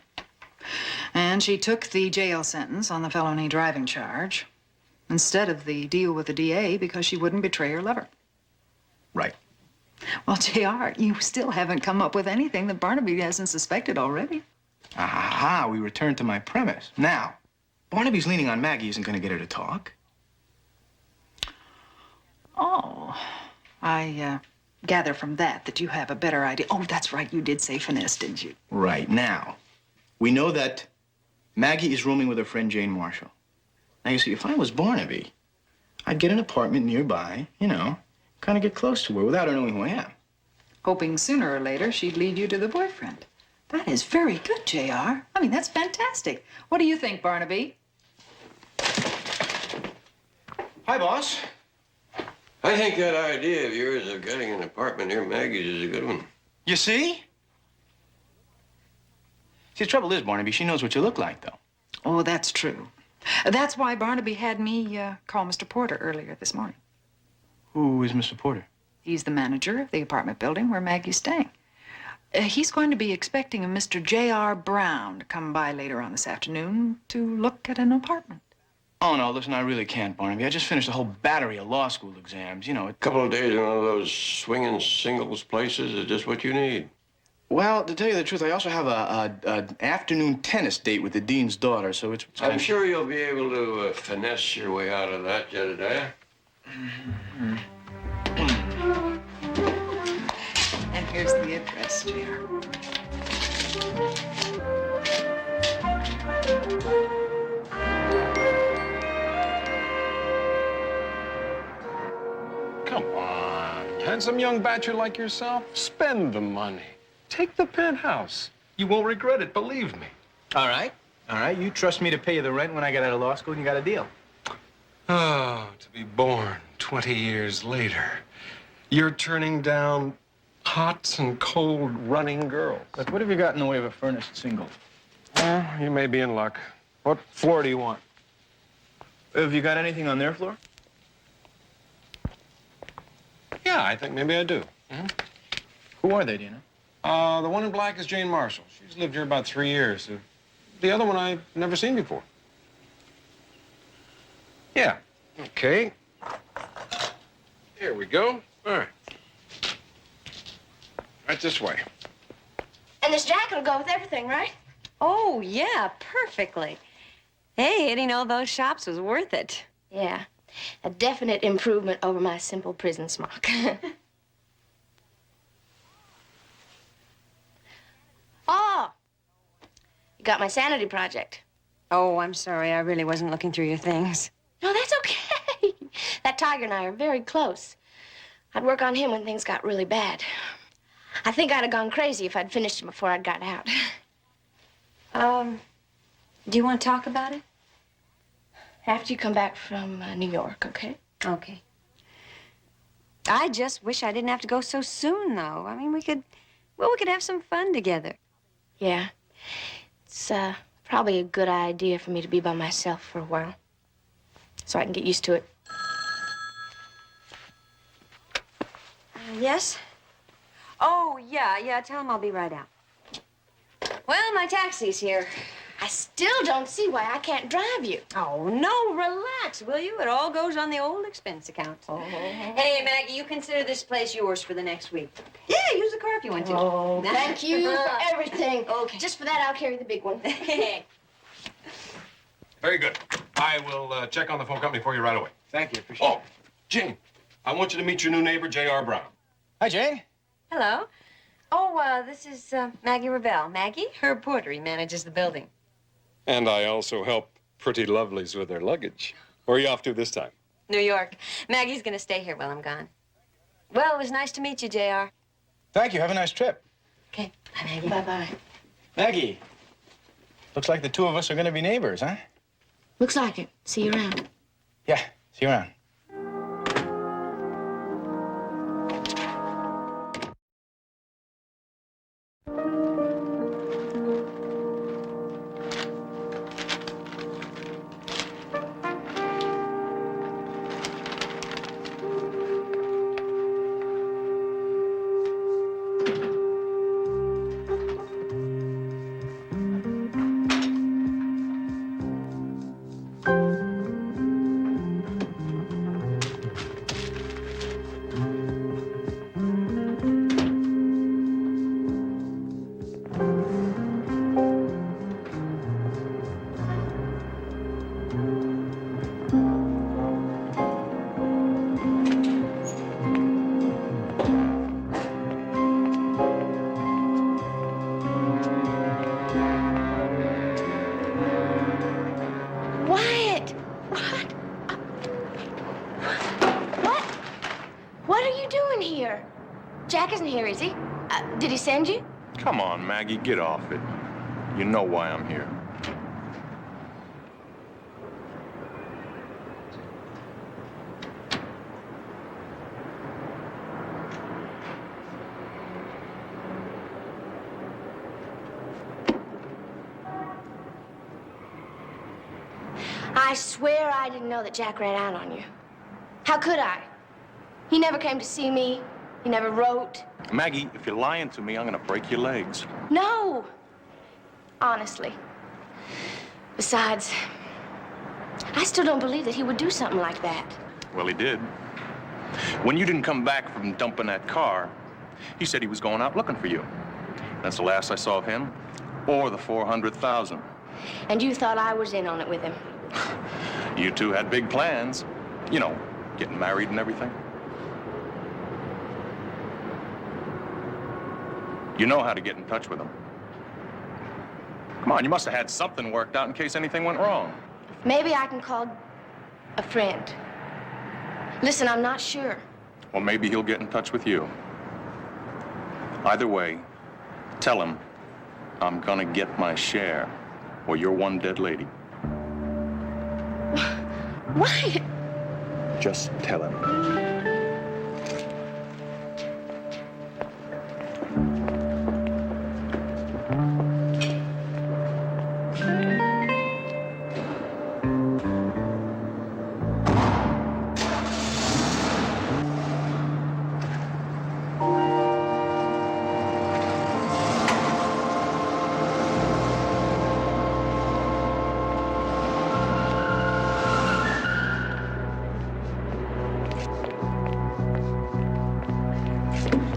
And she took the jail sentence on the felony driving charge instead of the deal with the DA because she wouldn't betray her lover. Right. Well, J.R., you still haven't come up with anything that Barnaby hasn't suspected already. Aha, we return to my premise. Now, Barnaby's leaning on Maggie isn't going to get her to talk. Oh, I gather from that you have a better idea. Oh, that's right, you did say finesse, didn't you? Right. Now, we know that Maggie is rooming with her friend Jane Marshall. Now, you see, if I was Barnaby, I'd get an apartment nearby, you know, kind of get close to her without her knowing who I am. Hoping sooner or later she'd lead you to the boyfriend. That is very good, J.R. I mean, that's fantastic. What do you think, Barnaby? Hi, boss. I think that idea of yours of getting an apartment near Maggie's is a good one. You see? See, the trouble is, Barnaby, she knows what you look like, though. Oh, that's true. That's why Barnaby had me call Mr. Porter earlier this morning. Who is Mr. Porter? He's the manager of the apartment building where Maggie's staying. He's going to be expecting a Mr. J.R. Brown to come by later on this afternoon to look at an apartment. Oh, no, listen, I really can't, Barnaby. I just finished a whole battery of law school exams. You know, A couple of days in one of those swinging singles places is just what you need. Well, to tell you the truth, I also have an afternoon tennis date with the dean's daughter, so it's... I'm sure you'll be able to finesse your way out of that, Jedediah. And here's the address, J.R. Come on. Handsome young bachelor like yourself, spend the money. Take the penthouse. You won't regret it, believe me. All right. All right. You trust me to pay you the rent when I get out of law school and you got a deal. Oh, to be born 20 years later. You're turning down hot and cold running girls. Look, what have you got in the way of a furnished single? Well, you may be in luck. What floor do you want? Have you got anything on their floor? Yeah, I think maybe I do. Mm-hmm. Who are they, do you know? The one in black is Jane Marshall. She's lived here about 3 years. The other one I've never seen before. Yeah. Okay. Here we go. All right. Right this way. And this jacket will go with everything, right? Oh, yeah, perfectly. Hey, hitting all those shops was worth it. Yeah. A definite improvement over my simple prison smock. Oh! You got my sanity project. Oh, I'm sorry. I really wasn't looking through your things. No, that's okay. That tiger and I are very close. I'd work on him when things got really bad. I think I'd have gone crazy if I'd finished him before I'd got out. Do you want to talk about it? After you come back from New York, okay? Okay. I just wish I didn't have to go so soon, though. I mean, we could have some fun together. Yeah. It's probably a good idea for me to be by myself for a while, so I can get used to it. Yes? Oh, yeah, tell him I'll be right out. Well, my taxi's here. I still don't see why I can't drive you. Oh, no, relax, will you? It all goes on the old expense account. Oh. Hey, Maggie, you consider this place yours for the next week. Yeah, use the car if you want to. Oh, thank you for everything. Okay. Just for that, I'll carry the big one. Very good. I will check on the phone company for you right away. Thank you. Appreciate it. Oh, Jane, I want you to meet your new neighbor, J.R. Brown. Hi, Jane. Hello. Oh, this is Maggie Ravel. Maggie, Herb Porter. He manages the building. And I also help pretty lovelies with their luggage. Where are you off to this time? New York. Maggie's gonna stay here while I'm gone. Well, it was nice to meet you, J.R. Thank you. Have a nice trip. Okay. Bye, Maggie. Bye-bye. Maggie, looks like the two of us are going to be neighbors, huh? Looks like it. See you around. Yeah, see you around. Jack isn't here, is he? Did he send you? Come on, Maggie, get off it. You know why I'm here. I swear I didn't know that Jack ran out on you. How could I? He never came to see me. He never wrote. Maggie, if you're lying to me, I'm gonna break your legs. No. Honestly. Besides, I still don't believe that he would do something like that. Well, he did. When you didn't come back from dumping that car, he said he was going out looking for you. That's the last I saw of him, or the 400,000. And you thought I was in on it with him. You two had big plans. You know, getting married and everything. You know how to get in touch with him. Come on, you must have had something worked out in case anything went wrong. Maybe I can call a friend. Listen, I'm not sure. Or maybe he'll get in touch with you. Either way, tell him I'm gonna get my share, or you're one dead lady. What? Just tell him.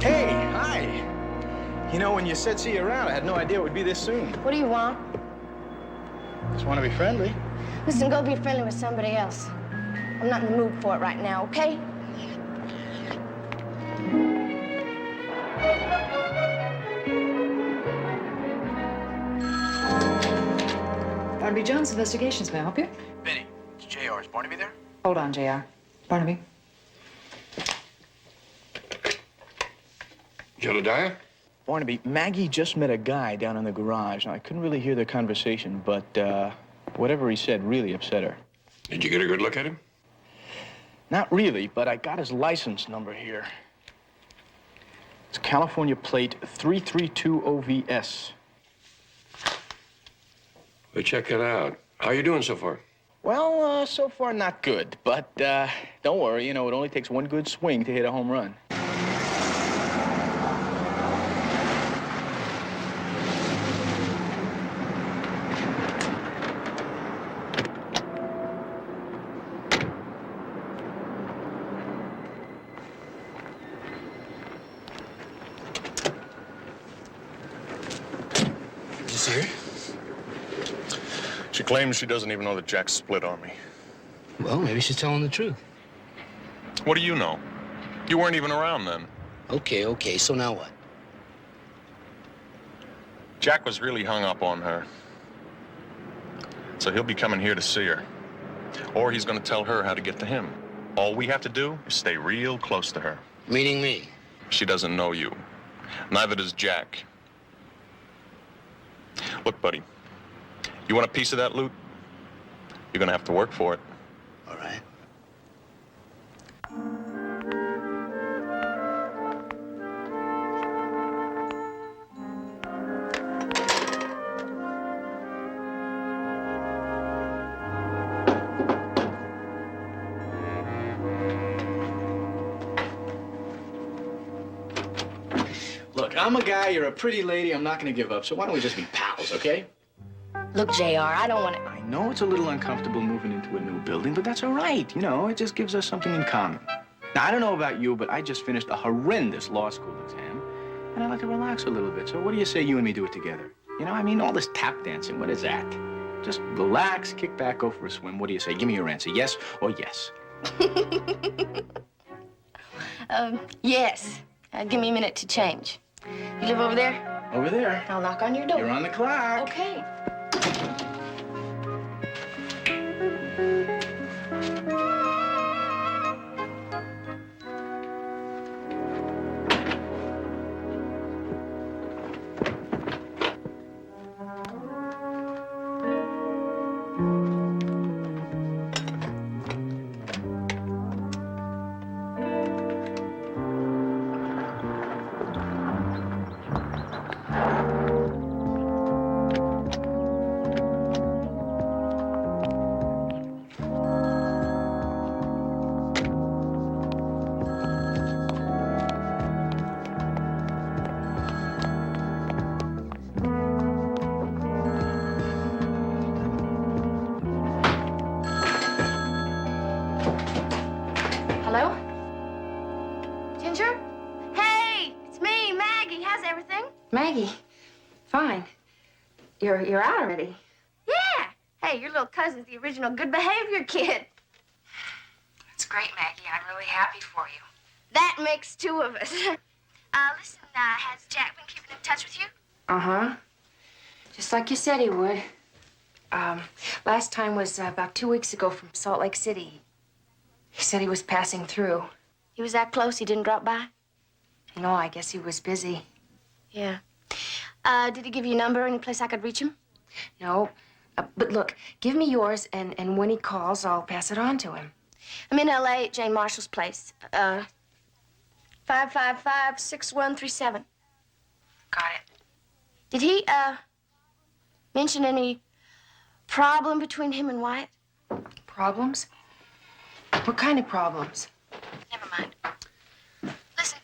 Hey, hi. You know, when you said see you around, I had no idea it would be this soon. What do you want? Just want to be friendly. Listen, go be friendly with somebody else. I'm not in the mood for it right now, okay? Barnaby Jones, Investigations. May I help you? Benny, it's JR. Is Barnaby there? Hold on, JR. Barnaby. Jedediah? Barnaby, Maggie just met a guy down in the garage. Now, I couldn't really hear their conversation, but whatever he said really upset her. Did you get a good look at him? Not really, but I got his license number here. It's California plate 332 OVS. Well, check it out. How you doing so far? Well, so far not good, but don't worry, you know, it only takes one good swing to hit a home run. Did you see her? She claims she doesn't even know that Jack split on me. Well, maybe she's telling the truth. What do you know? You weren't even around then. Okay, so now what? Jack was really hung up on her. So he'll be coming here to see her. Or he's gonna tell her how to get to him. All we have to do is stay real close to her. Meaning me? She doesn't know you. Neither does Jack. Look, buddy, you want a piece of that loot? You're gonna have to work for it. All right. Look, I'm a guy, you're a pretty lady, I'm not gonna give up, so why don't we just be pals, okay? Look, JR, I don't want to... I know it's a little uncomfortable moving into a new building, but that's all right. You know, it just gives us something in common. Now, I don't know about you, but I just finished a horrendous law school exam, and I'd like to relax a little bit. So what do you say you and me do it together? You know, I mean, all this tap dancing, what is that? Just relax, kick back, go for a swim. What do you say? Give me your answer, yes or yes? Yes. Give me a minute to change. You live over there? Over there. I'll knock on your door. You're on the clock. Okay. Hello? Ginger? Hey, it's me, Maggie. How's everything? Maggie, fine. You're out already. Yeah. Hey, your little cousin's the original good behavior kid. That's great, Maggie. I'm really happy for you. That makes two of us. Listen, has Jack been keeping in touch with you? Uh-huh. Just like you said he would. Last time was about 2 weeks ago from Salt Lake City. He said he was passing through. He was that close he didn't drop by? No, I guess he was busy. Yeah. Did he give you a number or any place I could reach him? No. But look, give me yours, and when he calls, I'll pass it on to him. I'm in L.A. at Jane Marshall's place. 555-6137. Got it. Did he, mention any problem between him and Wyatt? Problems? What kind of problems? Never mind. Listen,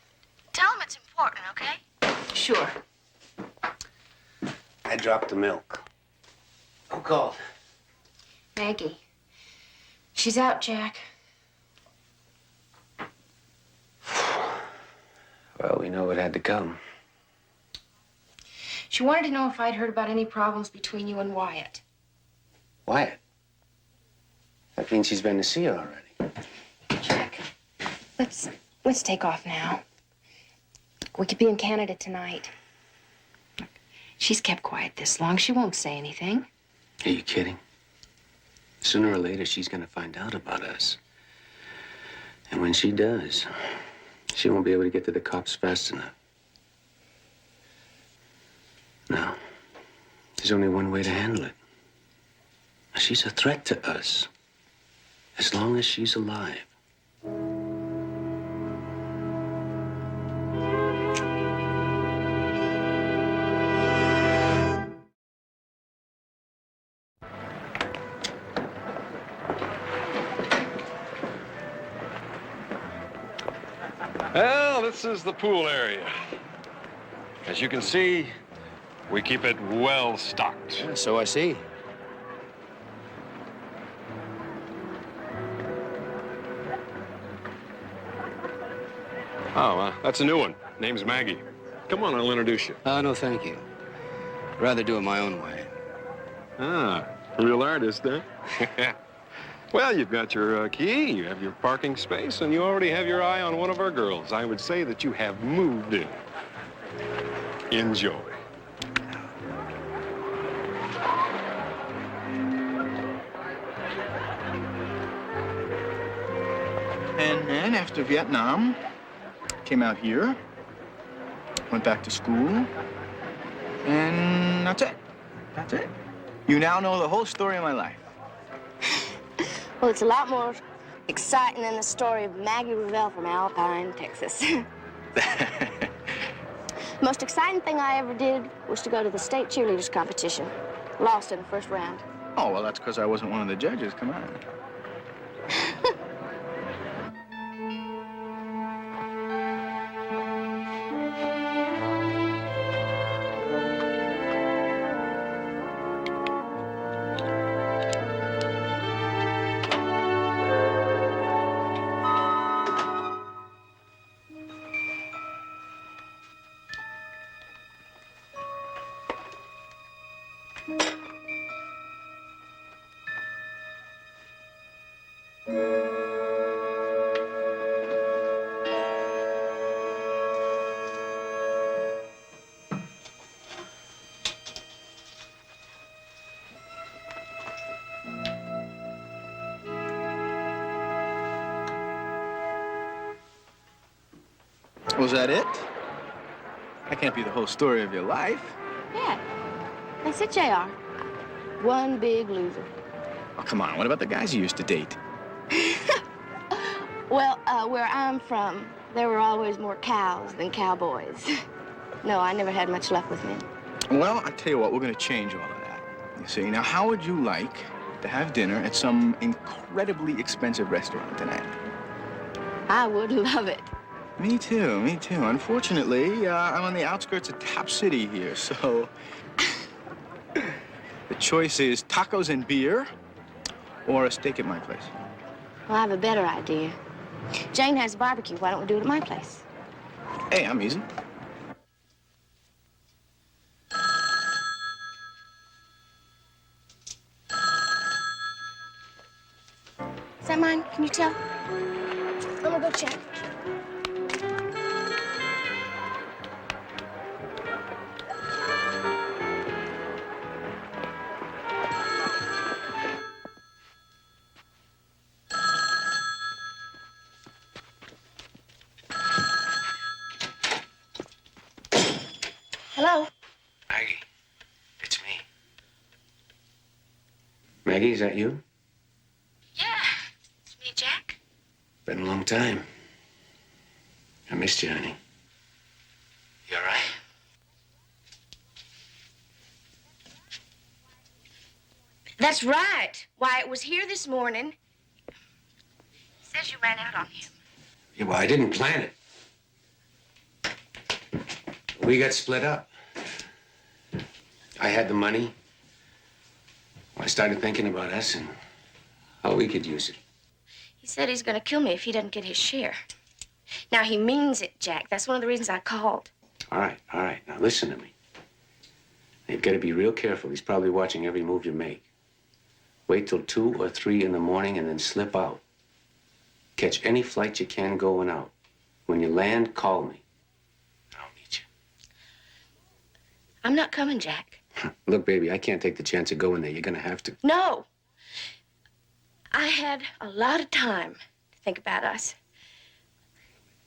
tell him it's important, okay? Sure. I dropped the milk. Who called? Maggie. She's out, Jack. Well, we know it had to come. She wanted to know if I'd heard about any problems between you and Wyatt. Wyatt? That means she's been to see her already. Jack, let's take off now. We could be in Canada tonight. She's kept quiet this long. She won't say anything. Are you kidding? Sooner or later, she's gonna find out about us. And when she does, she won't be able to get to the cops fast enough. No. There's only one way to handle it. She's a threat to us. As long as she's alive. Well, this is the pool area. As you can see, we keep it well stocked. Yeah, so I see. Oh, that's a new one. Name's Maggie. Come on, I'll introduce you. Oh, no, thank you. I'd rather do it my own way. Ah, real artist, huh? Well, you've got your key, you have your parking space, and you already have your eye on one of our girls. I would say that you have moved in. Enjoy. And then after Vietnam, came out here, went back to school, and that's it. That's it. You now know the whole story of my life. Well, it's a lot more exciting than the story of Maggie Revelle from Alpine, Texas. Most exciting thing I ever did was to go to the state cheerleaders competition. Lost in the first round. Oh, well, that's because I wasn't one of the judges. Come on. Was that it? That can't be the whole story of your life. Yeah. That's it, JR. One big loser. Oh, come on. What about the guys you used to date? Well, where I'm from, there were always more cows than cowboys. No, I never had much luck with men. Well, I tell you what, we're going to change all of that. You see, now, how would you like to have dinner at some incredibly expensive restaurant tonight? I would love it. Me too, me too. Unfortunately, I'm on the outskirts of Top City here, so the choice is tacos and beer or a steak at my place. Well, I have a better idea. Jane has a barbecue. Why don't we do it at my place? Hey, I'm easy. Is that mine? Can you tell? I'm gonna go check. Maggie, is that you? Yeah, it's me, Jack. Been a long time. I missed you, honey. You all right? That's right. Wyatt was here this morning. Says you ran out on him. Yeah, well, I didn't plan it. We got split up. I had the money. I started thinking about us and how we could use it. He said he's gonna kill me if he doesn't get his share. Now, he means it, Jack. That's one of the reasons I called. All right. Now, listen to me. You've got to be real careful. He's probably watching every move you make. Wait till 2 or 3 in the morning and then slip out. Catch any flight you can going out. When you land, call me. I'll meet you. I'm not coming, Jack. Look, baby, I can't take the chance of going there. You're gonna have to. No. I had a lot of time to think about us.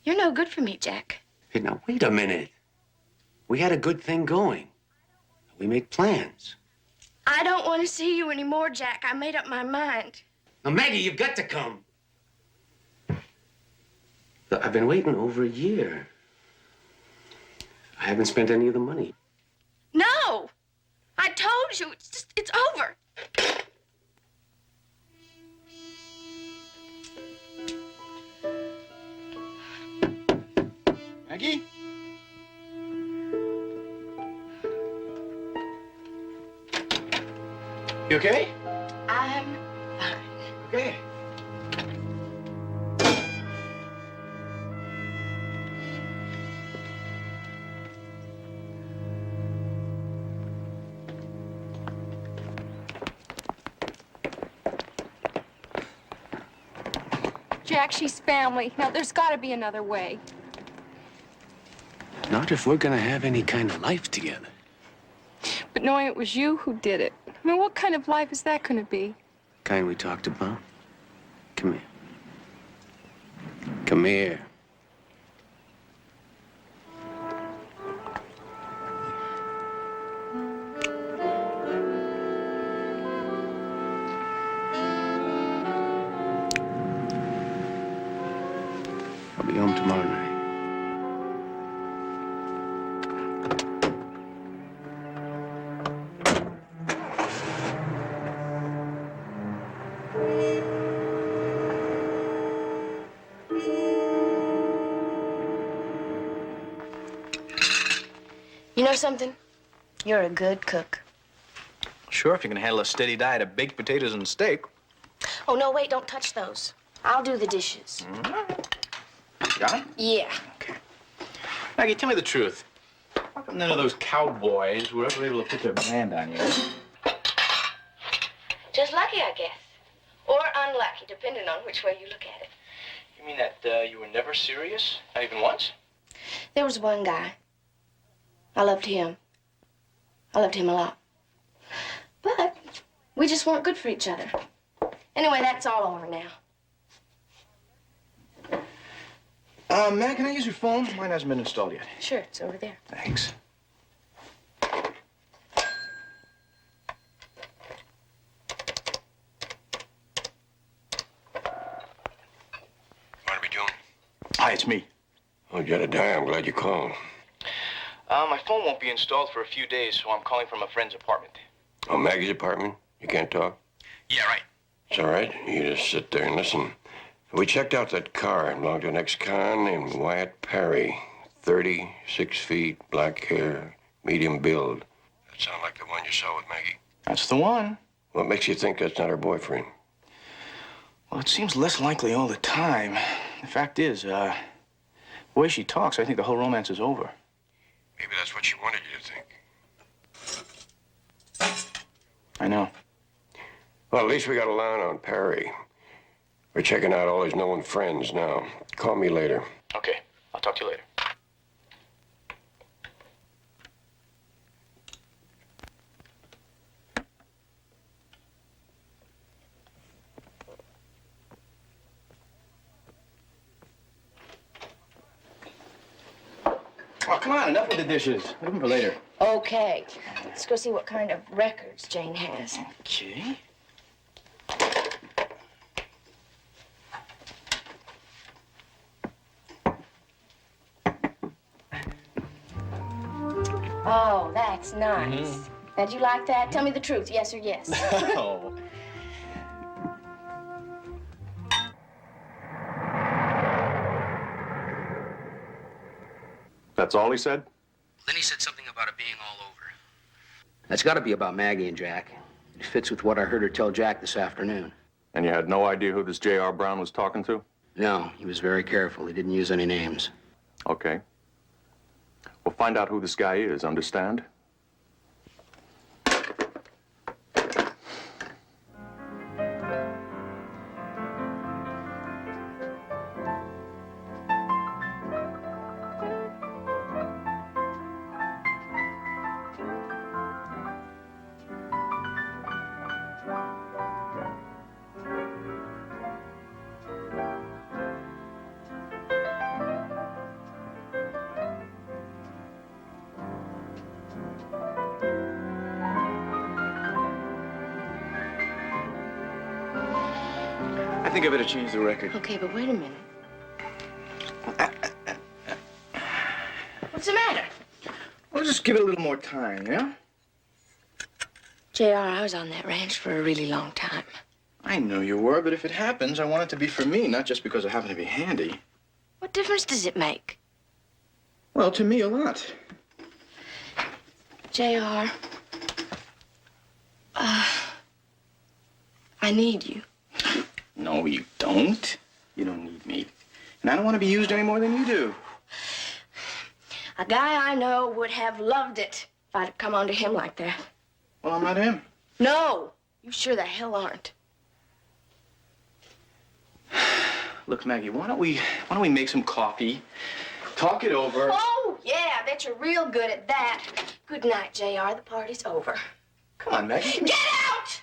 You're no good for me, Jack. Hey, now, wait a minute. We had a good thing going. We make plans. I don't want to see you anymore, Jack. I made up my mind. Now, Maggie, you've got to come. Look, I've been waiting over a year. I haven't spent any of the money. No! I told you. It's over. Maggie? You okay? I'm fine. Okay. Jack, she's family. Now, there's got to be another way. Not if we're gonna have any kind of life together. But knowing it was you who did it, I mean, what kind of life is that going to be? Kind we talked about. Come here. Come here. I'll be home tomorrow night. You know something? You're a good cook. Sure, if you can handle a steady diet of baked potatoes and steak. Oh, no, wait, don't touch those. I'll do the dishes. Got it? Yeah. Maggie, tell me the truth. How come none of those cowboys were ever able to put their brand on you? Just lucky, I guess. Or unlucky, depending on which way you look at it. You mean that you were never serious? Not even once? There was one guy. I loved him. I loved him a lot. But we just weren't good for each other. Anyway, that's all over now. Mag, can I use your phone? Mine hasn't been installed yet. Sure, it's over there. Thanks. Barnaby doing? Hi, it's me. Oh, Jedediah, I'm glad you called. My phone won't be installed for a few days, so I'm calling from a friend's apartment. Oh, Maggie's apartment? You can't talk? Yeah, right. It's all right. You just sit there and listen. We checked out that car. It belonged to an ex-con named Wyatt Perry. 36 feet, black hair, medium build. That sound like the one you saw with Maggie? That's the one. What makes you think that's not her boyfriend? Well, it seems less likely all the time. The fact is, the way she talks, I think the whole romance is over. Maybe that's what she wanted you to think. I know. Well, at least we got a line on Perry. We're checking out all his known friends now. Call me later. Okay, I'll talk to you later. Oh, come on, enough with the dishes. Leave them for later. Okay. Let's go see what kind of records Jane has. Okay. Oh, that's nice. Now, do you like that? Tell me the truth, yes or yes. Oh. That's all he said? Then he said something about it being all over. That's got to be about Maggie and Jack. It fits with what I heard her tell Jack this afternoon. And you had no idea who this J.R. Brown was talking to? No, he was very careful. He didn't use any names. Okay. We'll find out who this guy is, understand? I think I better change the record. Okay, but wait a minute. What's the matter? We'll just give it a little more time, yeah? JR, I was on that ranch for a really long time. I know you were, but if it happens, I want it to be for me, not just because I happen to be handy. What difference does it make? Well, to me, a lot. JR, I need you. No, you don't. You don't need me. And I don't want to be used any more than you do. A guy I know would have loved it if I'd come on to him like that. Well, I'm not him. No, you sure the hell aren't. Look, Maggie, why don't we make some coffee, talk it over. Oh, yeah, I bet you're real good at that. Good night, JR. The party's over. Come on, Maggie. Get out!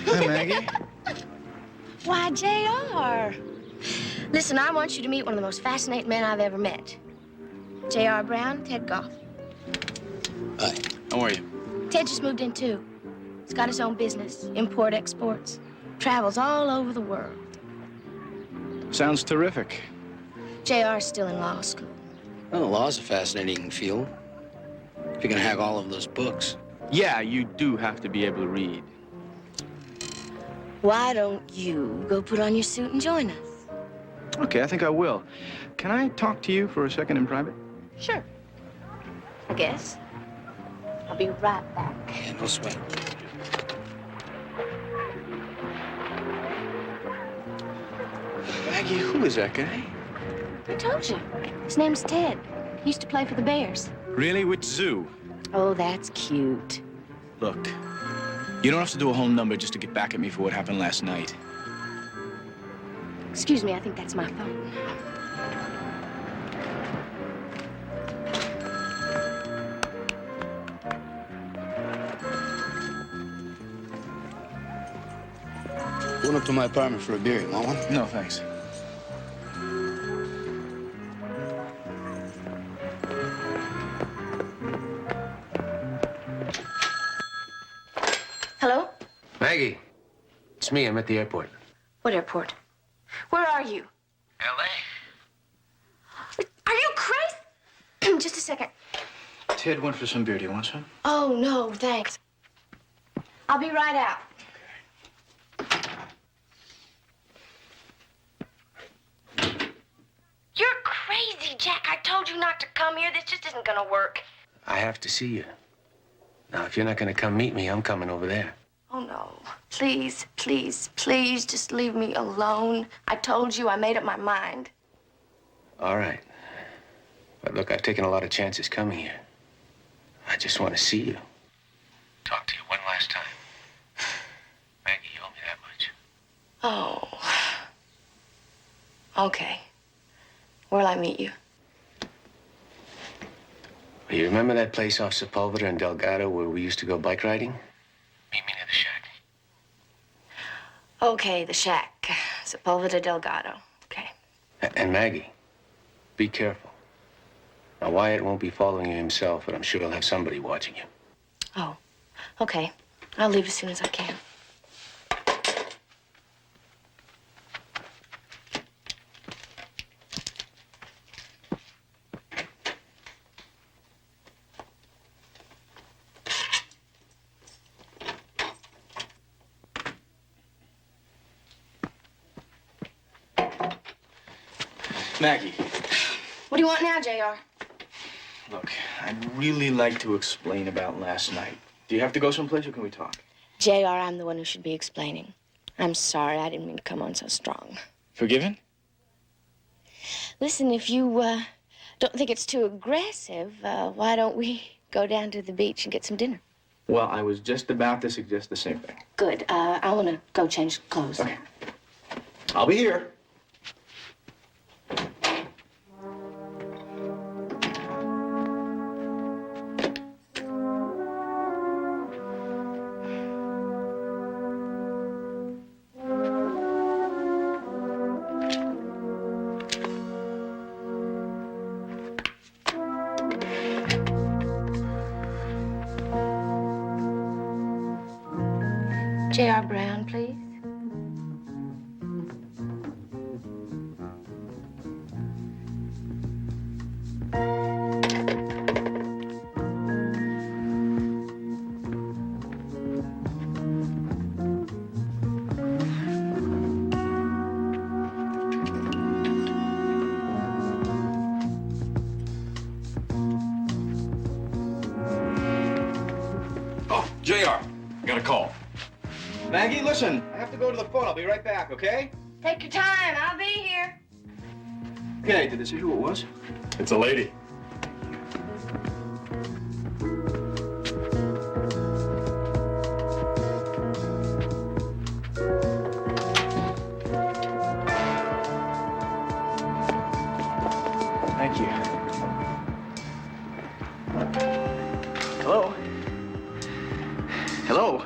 Hi, Maggie. Why, JR. Listen, I want you to meet one of the most fascinating men I've ever met. J.R. Brown, Ted Goff. Hi. How are you? Ted just moved in, too. He's got his own business, import-exports. Travels all over the world. Sounds terrific. J.R.'s still in law school. Well, the law's a fascinating field. If you can hack all of those books. Yeah, you do have to be able to read. Why don't you go put on your suit and join us? Okay, I think I will. Can I talk to you for a second in private? Sure. I guess. I'll be right back. Yeah, no sweat. Maggie, who is that guy? I told you. His name's Ted. He used to play for the Bears. Really? Which zoo? Oh, that's cute. Look, you don't have to do a whole number just to get back at me for what happened last night. Excuse me, I think that's my phone. Going up to my apartment for a beer. You want one? No, thanks. Hello? Maggie, it's me. I'm at the airport. What airport? Where are you? L.A. Are you crazy? Just a second. Ted went for some beer. Do you want some? Oh, no, thanks. I'll be right out. You're crazy, Jack. I told you not to come here. This just isn't gonna work. I have to see you. Now, if you're not going to come meet me, I'm coming over there. Oh, no. Please, please, please, just leave me alone. I told you I made up my mind. All right. But look, I've taken a lot of chances coming here. I just want to see you. Talk to you one last time. Maggie, you owe me that much. Oh. Okay. Where'll I meet you? Well, you remember that place off Sepulveda and Delgado where we used to go bike riding? Meet me near the shack. Okay, the shack. Sepulveda Delgado. Okay. And Maggie, be careful. Now, Wyatt won't be following you himself, but I'm sure he'll have somebody watching you. Oh, okay. I'll leave as soon as I can. Maggie, What do you want now, JR? look, I'd really like to explain about last night. Do you have to go someplace or can we talk? JR, I'm the one who should be explaining. I'm sorry, I didn't mean to come on so strong. Forgiven? Listen, if you don't think it's too aggressive, why don't we go down to the beach and get some dinner? Well, I was just about to suggest the same thing. Good. I want to go change clothes. Okay. I'll be here. J.R. Brown, please. Oh, JR, got a call. Maggie, listen, I have to go to the phone. I'll be right back, okay? Take your time. I'll be here. Okay, did they say who it was? It's a lady. Thank you. Hello? Hello?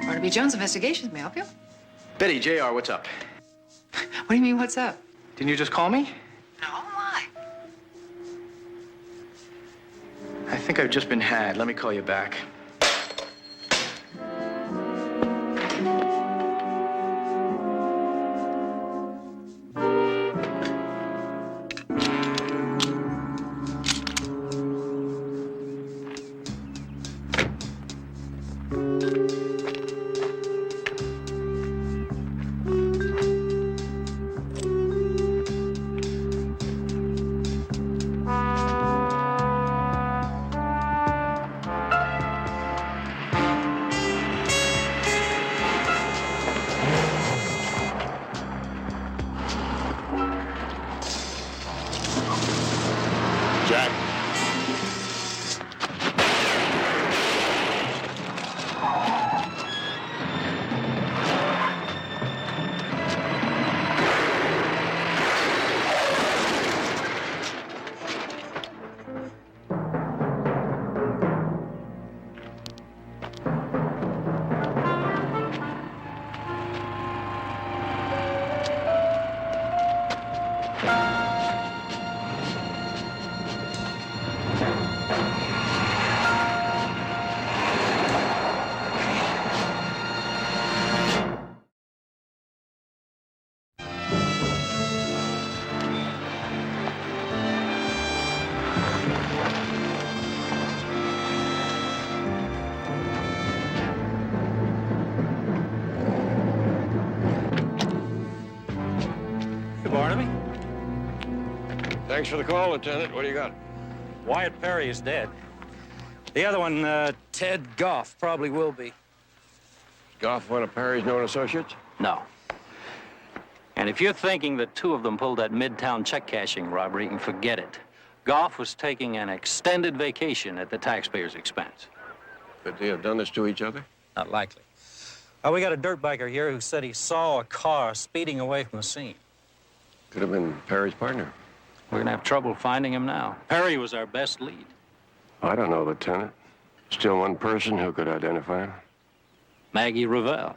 Barnaby Jones Investigations. May I help you? Betty, JR, what's up? What do you mean, what's up? Didn't you just call me? No, why? I think I've just been had. Let me call you back. Jack. Barnaby. Thanks for the call, Lieutenant. What do you got? Wyatt Perry is dead. The other one, Ted Goff, probably will be. Goff, one of Perry's known associates? No. And if you're thinking that two of them pulled that Midtown check cashing robbery, you can forget it. Goff was taking an extended vacation at the taxpayer's expense. Could they have done this to each other? Not likely. We got a dirt biker here who said he saw a car speeding away from the scene. Could have been Perry's partner. We're gonna have trouble finding him now. Perry was our best lead. I don't know, Lieutenant. Still one person who could identify him. Maggie Revelle.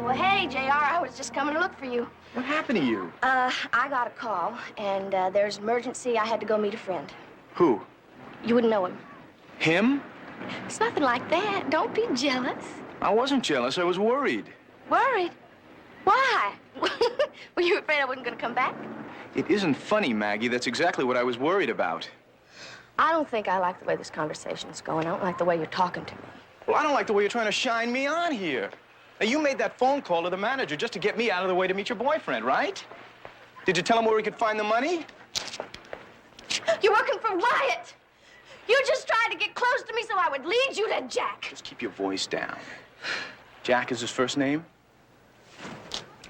Well, hey, JR, I was just coming to look for you. What happened to you? I got a call, and there's an emergency. I had to go meet a friend. Who? You wouldn't know him. Him? It's nothing like that. Don't be jealous. I wasn't jealous. I was worried. Worried? Why? Were you afraid I wasn't going to come back? It isn't funny, Maggie. That's exactly what I was worried about. I don't think I like the way this conversation is going. I don't like the way you're talking to me. Well, I don't like the way you're trying to shine me on here. Now, you made that phone call to the manager just to get me out of the way to meet your boyfriend, right? Did you tell him where he could find the money? You're working for Wyatt. You just tried to get close to me so I would lead you to Jack. Just keep your voice down. Jack is his first name?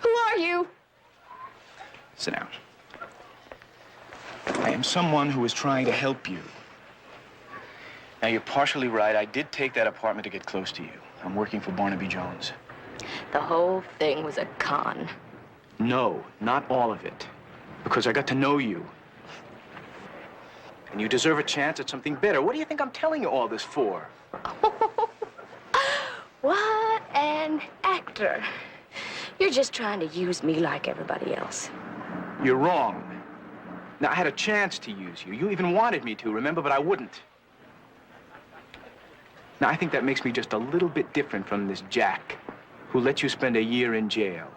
Who are you? Sit down. I am someone who is trying to help you. Now, you're partially right. I did take that apartment to get close to you. I'm working for Barnaby Jones. The whole thing was a con. No, not all of it. Because I got to know you. And you deserve a chance at something better. What do you think I'm telling you all this for? What an actor. You're just trying to use me like everybody else. You're wrong. Now, I had a chance to use you. You even wanted me to, remember? But I wouldn't. Now, I think that makes me just a little bit different from this Jack, who let you spend a year in jail.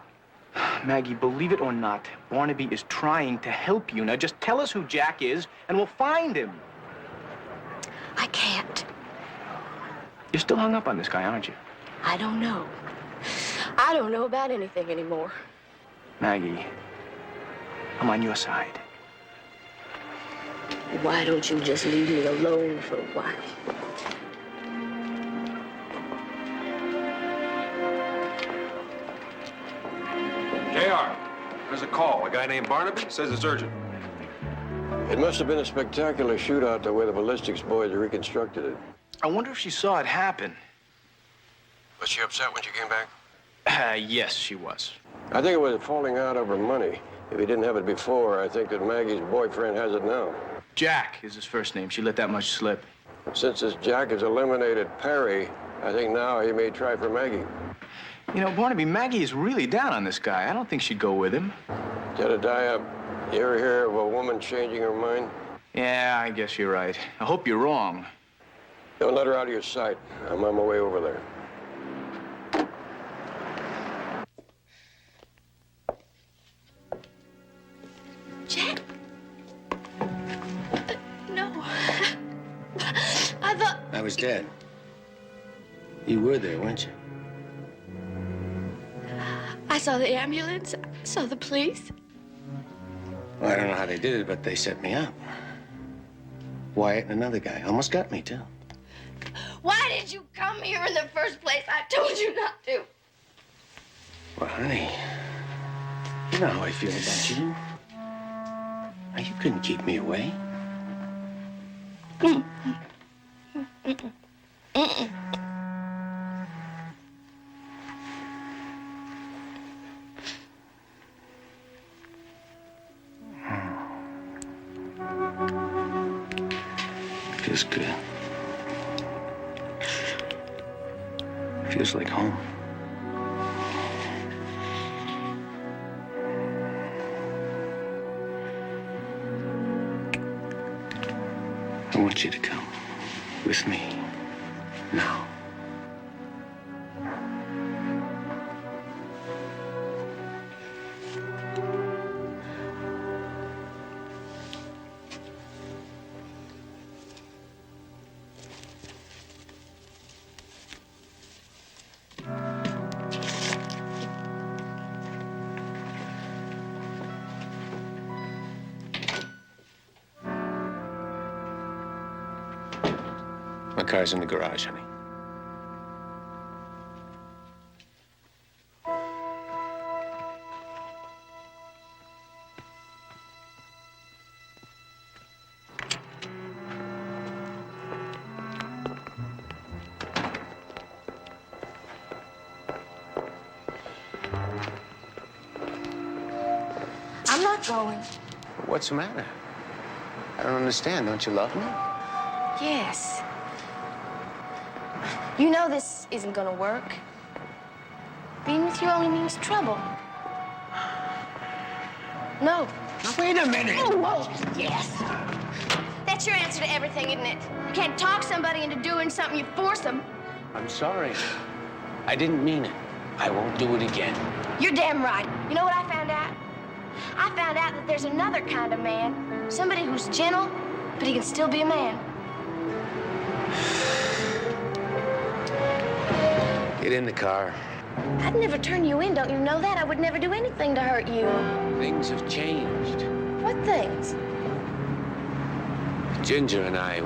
Maggie, believe it or not, Barnaby is trying to help you. Now, just tell us who Jack is, and we'll find him. I can't. You're still hung up on this guy, aren't you? I don't know. I don't know about anything anymore. Maggie, I'm on your side. Why don't you just leave me alone for a while? JR, there's a call. A guy named Barnaby says it's urgent. It must have been a spectacular shootout the way the ballistics boys reconstructed it. I wonder if she saw it happen. Was she upset when she came back? Yes, she was. I think it was falling out over money. If he didn't have it before, I think that Maggie's boyfriend has it now. Jack is his first name. She let that much slip. Since this Jack has eliminated Perry, I think now he may try for Maggie. You know, Barnaby, Maggie is really down on this guy. I don't think she'd go with him. Jedediah, you ever hear of a woman changing her mind? Yeah, I guess you're right. I hope you're wrong. Don't let her out of your sight. I'm on my way over there. Jack? No. I thought... I was dead. You were there, weren't you? I saw the ambulance. I saw the police. Well, I don't know how they did it, but they set me up. Wyatt and another guy almost got me, too. Why did you come here in the first place? I told you not to. Well, honey, you know how I feel about you. Now, you couldn't keep me away. Feels good. Feels like home. I want you to come with me now. car's in the garage, honey. I'm not going. What's the matter? I don't understand. Don't you love me? Yes. You know this isn't gonna work. Being with you only means trouble. No. Now, wait a minute. Oh, whoa. Yes. That's your answer to everything, isn't it? You can't talk somebody into doing something, you force them. I'm sorry. I didn't mean it. I won't do it again. You're damn right. You know what I found out? I found out that there's another kind of man. Somebody who's gentle, but he can still be a man. Get in the car. I'd never turn you in, don't you know that? I would never do anything to hurt you. Things have changed. What things? Ginger and I,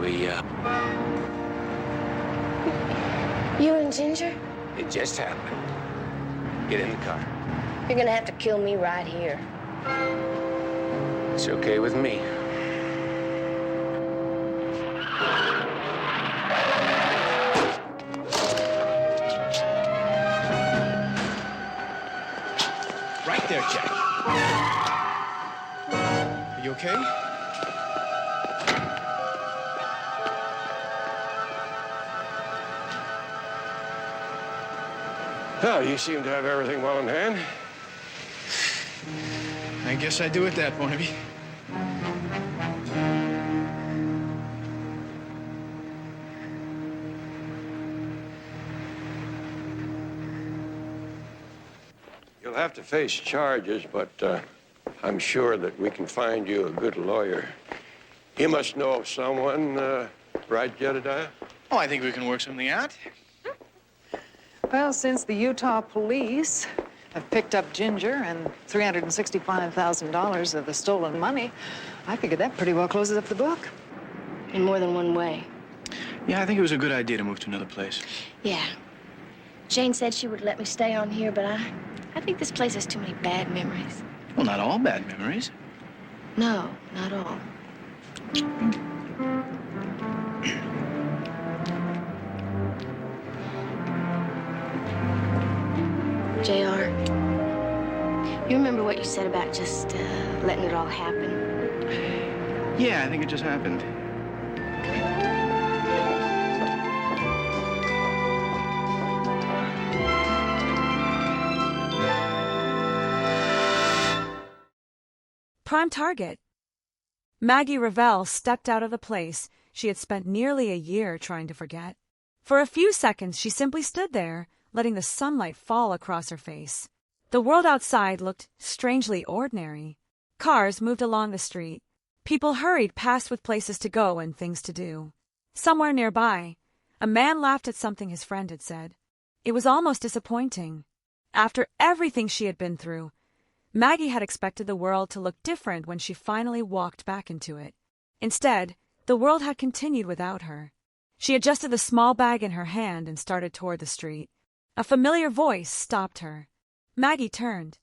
You and Ginger? it just happened. Get in the car. You're gonna have to kill me right here. It's okay with me. Right there, Jack. Are you okay? Well, you seem to have everything well in hand. I guess I do at that, Barnaby. You'll have to face charges, but I'm sure that we can find you a good lawyer. You must know of someone, right, Jedediah? Oh, I think we can work something out. Well, since the Utah police have picked up Ginger and $365,000 of the stolen money, I figured that pretty well closes up the book. In more than one way. Yeah, I think it was a good idea to move to another place. Yeah. Jane said she would let me stay on here, but I think this place has too many bad memories. Well, not all bad memories. No, not all. JR, you remember what you said about just letting it all happen? Yeah, I think it just happened. Prime target. Maggie Revell stepped out of the place she had spent nearly a year trying to forget. For a few seconds, she simply stood there, letting the sunlight fall across her face. The world outside looked strangely ordinary. Cars moved along the street. People hurried past with places to go and things to do. Somewhere nearby, a man laughed at something his friend had said. It was almost disappointing. After everything she had been through, Maggie had expected the world to look different when she finally walked back into it. Instead, the world had continued without her. She adjusted the small bag in her hand and started toward the street. A familiar voice stopped her. Maggie turned.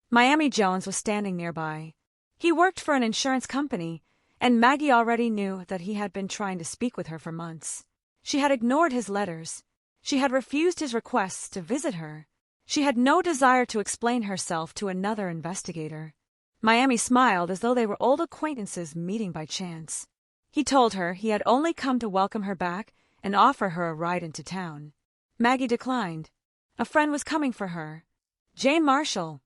Miami Jones was standing nearby. He worked for an insurance company, and Maggie already knew that he had been trying to speak with her for months. She had ignored his letters. She had refused his requests to visit her. She had no desire to explain herself to another investigator. Miami smiled as though they were old acquaintances meeting by chance. He told her he had only come to welcome her back and offer her a ride into town. Maggie declined. A friend was coming for her. Jane Marshall.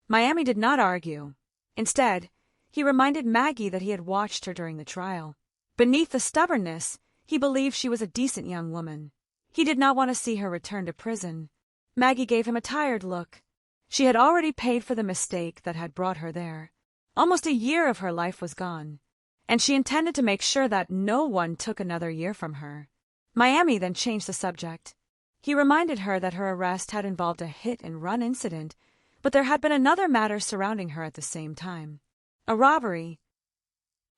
Miami did not argue. Instead, he reminded Maggie that he had watched her during the trial. Beneath the stubbornness, he believed she was a decent young woman. He did not want to see her return to prison. Maggie gave him a tired look. She had already paid for the mistake that had brought her there. Almost a year of her life was gone, and she intended to make sure that no one took another year from her. Miami then changed the subject. He reminded her that her arrest had involved a hit-and-run incident, but there had been another matter surrounding her at the same time. A robbery.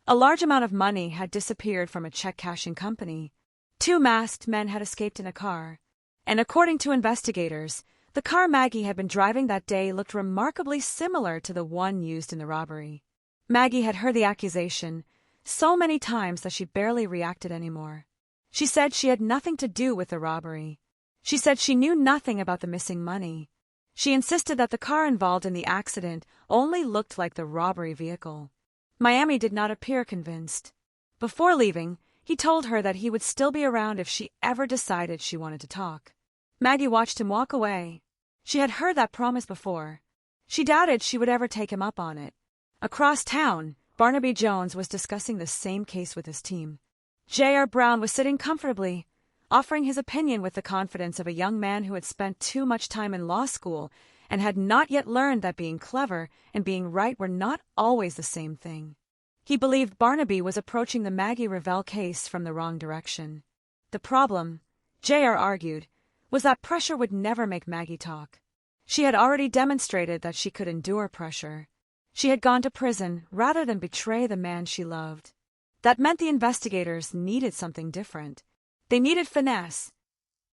A large amount of money had disappeared from a check-cashing company. 2 masked men had escaped in a car, and according to investigators, the car Maggie had been driving that day looked remarkably similar to the one used in the robbery. Maggie had heard the accusation so many times that she barely reacted anymore. She said she had nothing to do with the robbery. She said she knew nothing about the missing money. She insisted that the car involved in the accident only looked like the robbery vehicle. Miami did not appear convinced. Before leaving, he told her that he would still be around if she ever decided she wanted to talk. Maggie watched him walk away. She had heard that promise before. She doubted she would ever take him up on it. Across town, Barnaby Jones was discussing the same case with his team. J.R. Brown was sitting comfortably, offering his opinion with the confidence of a young man who had spent too much time in law school and had not yet learned that being clever and being right were not always the same thing. He believed Barnaby was approaching the Maggie Revell case from the wrong direction. The problem, J.R. argued, was that pressure would never make Maggie talk. She had already demonstrated that she could endure pressure. She had gone to prison rather than betray the man she loved. That meant the investigators needed something different. They needed finesse.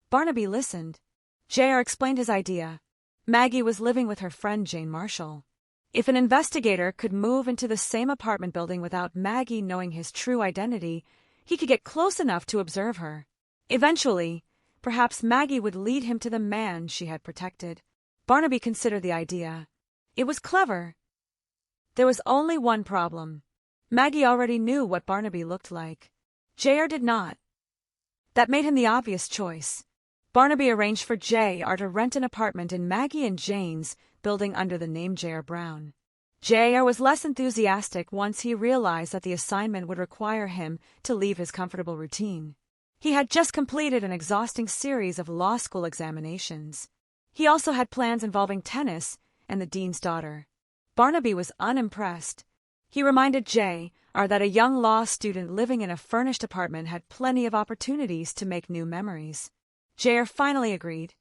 Barnaby listened. J.R. explained his idea. Maggie was living with her friend Jane Marshall. If an investigator could move into the same apartment building without Maggie knowing his true identity, he could get close enough to observe her. Eventually, perhaps Maggie would lead him to the man she had protected. Barnaby considered the idea. It was clever. There was only one problem. Maggie already knew what Barnaby looked like. J.R. did not. That made him the obvious choice. Barnaby arranged for J.R. to rent an apartment in Maggie and Jane's building under the name J.R. Brown. J.R. was less enthusiastic once he realized that the assignment would require him to leave his comfortable routine. He had just completed an exhausting series of law school examinations. He also had plans involving tennis and the dean's daughter. Barnaby was unimpressed. He reminded J.R. that a young law student living in a furnished apartment had plenty of opportunities to make new memories. J.R. finally agreed.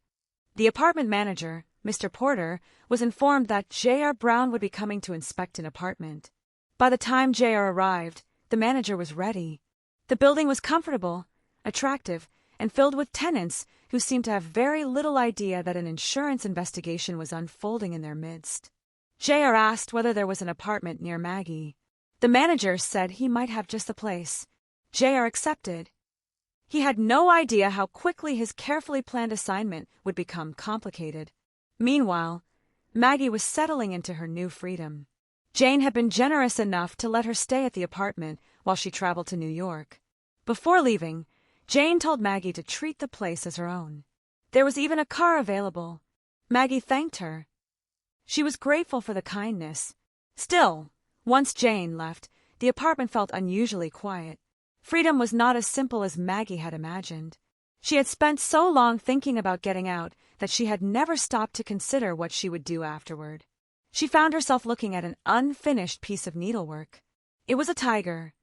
The apartment manager, Mr. Porter, was informed that J.R. Brown would be coming to inspect an apartment. By the time J.R. arrived, the manager was ready. The building was comfortable, attractive, and filled with tenants who seemed to have very little idea that an insurance investigation was unfolding in their midst. J.R. asked whether there was an apartment near Maggie. The manager said he might have just the place. J.R. accepted. He had no idea how quickly his carefully planned assignment would become complicated. Meanwhile, Maggie was settling into her new freedom. Jane had been generous enough to let her stay at the apartment while she traveled to New York. Before leaving, Jane told Maggie to treat the place as her own. There was even a car available. Maggie thanked her. She was grateful for the kindness. Still, once Jane left, the apartment felt unusually quiet. Freedom was not as simple as Maggie had imagined. She had spent so long thinking about getting out that she had never stopped to consider what she would do afterward. She found herself looking at an unfinished piece of needlework. It was a tiger.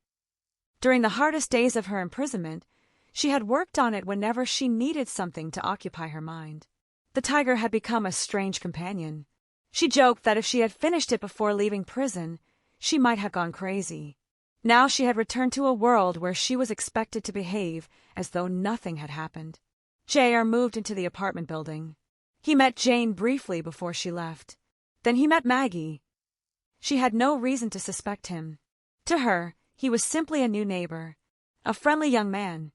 During the hardest days of her imprisonment, she had worked on it whenever she needed something to occupy her mind. The tiger had become a strange companion. She joked that if she had finished it before leaving prison, she might have gone crazy. Now she had returned to a world where she was expected to behave as though nothing had happened. J.R. moved into the apartment building. He met Jane briefly before she left. Then he met Maggie. She had no reason to suspect him. To her, he was simply a new neighbor, a friendly young man,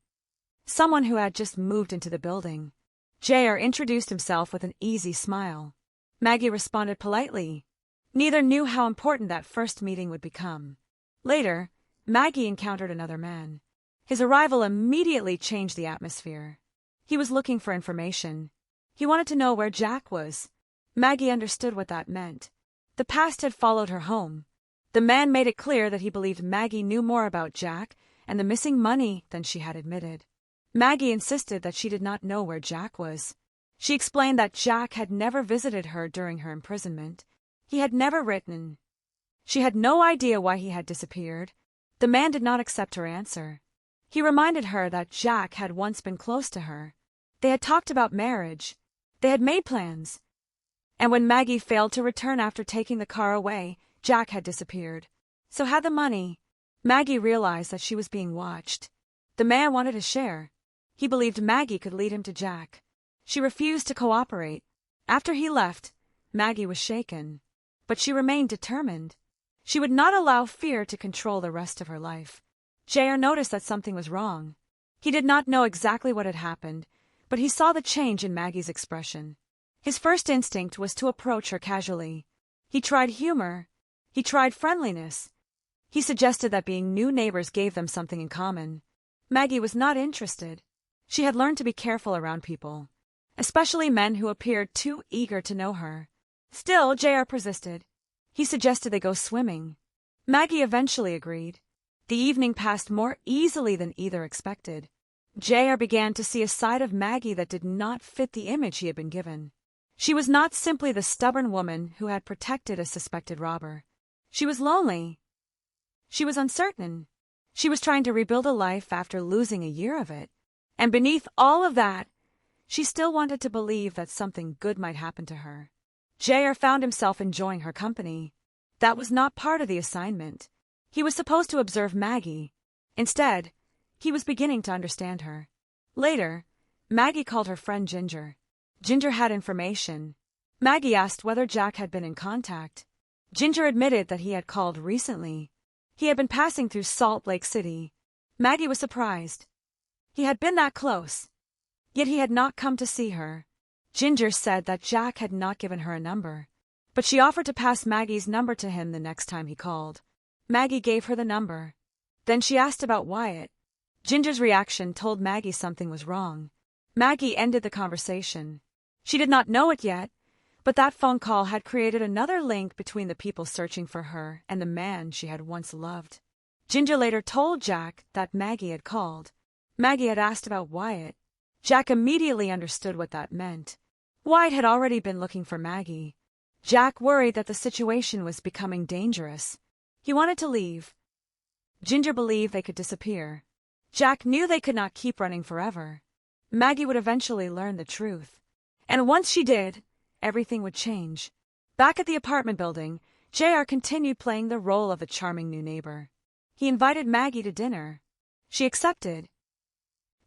someone who had just moved into the building. J.R. introduced himself with an easy smile. Maggie responded politely. Neither knew how important that first meeting would become. Later, Maggie encountered another man. His arrival immediately changed the atmosphere. He was looking for information. He wanted to know where Jack was. Maggie understood what that meant. The past had followed her home. The man made it clear that he believed Maggie knew more about Jack and the missing money than she had admitted. Maggie insisted that she did not know where Jack was. She explained that Jack had never visited her during her imprisonment. He had never written. She had no idea why he had disappeared. The man did not accept her answer. He reminded her that Jack had once been close to her. They had talked about marriage. They had made plans. And when Maggie failed to return after taking the car away, Jack had disappeared. So had the money. Maggie realized that she was being watched. The man wanted a share. He believed Maggie could lead him to Jack. She refused to cooperate. After he left, Maggie was shaken, but she remained determined. She would not allow fear to control the rest of her life. J.R. noticed that something was wrong. He did not know exactly what had happened, but he saw the change in Maggie's expression. His first instinct was to approach her casually. He tried humor. He tried friendliness. He suggested that being new neighbors gave them something in common. Maggie was not interested. She had learned to be careful around people, especially men who appeared too eager to know her. Still, J.R. persisted. He suggested they go swimming. Maggie eventually agreed. The evening passed more easily than either expected. J.R. began to see a side of Maggie that did not fit the image he had been given. She was not simply the stubborn woman who had protected a suspected robber. She was lonely. She was uncertain. She was trying to rebuild a life after losing a year of it. And beneath all of that, she still wanted to believe that something good might happen to her. J.R. found himself enjoying her company. That was not part of the assignment. He was supposed to observe Maggie. Instead, he was beginning to understand her. Later, Maggie called her friend Ginger. Ginger had information. Maggie asked whether Jack had been in contact. Ginger admitted that he had called recently. He had been passing through Salt Lake City. Maggie was surprised. He had been that close, yet he had not come to see her. Ginger said that Jack had not given her a number, but she offered to pass Maggie's number to him the next time he called. Maggie gave her the number. Then she asked about Wyatt. Ginger's reaction told Maggie something was wrong. Maggie ended the conversation. She did not know it yet, but that phone call had created another link between the people searching for her and the man she had once loved. Ginger later told Jack that Maggie had called. Maggie had asked about Wyatt. Jack immediately understood what that meant. Wyatt had already been looking for Maggie. Jack worried that the situation was becoming dangerous. He wanted to leave. Ginger believed they could disappear. Jack knew they could not keep running forever. Maggie would eventually learn the truth. And once she did, everything would change. Back at the apartment building, J.R. continued playing the role of the charming new neighbor. He invited Maggie to dinner. She accepted.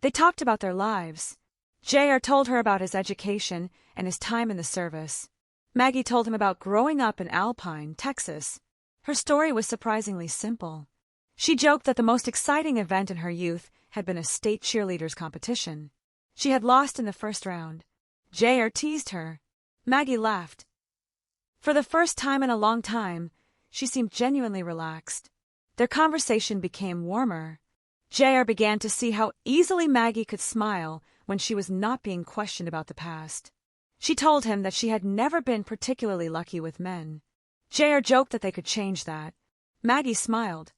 They talked about their lives. J.R. told her about his education and his time in the service. Maggie told him about growing up in Alpine, Texas. Her story was surprisingly simple. She joked that the most exciting event in her youth had been a state cheerleaders competition. She had lost in the first round. J.R. teased her. Maggie laughed. For the first time in a long time, she seemed genuinely relaxed. Their conversation became warmer. J.R. began to see how easily Maggie could smile when she was not being questioned about the past. She told him that she had never been particularly lucky with men. J.R. joked that they could change that. Maggie smiled.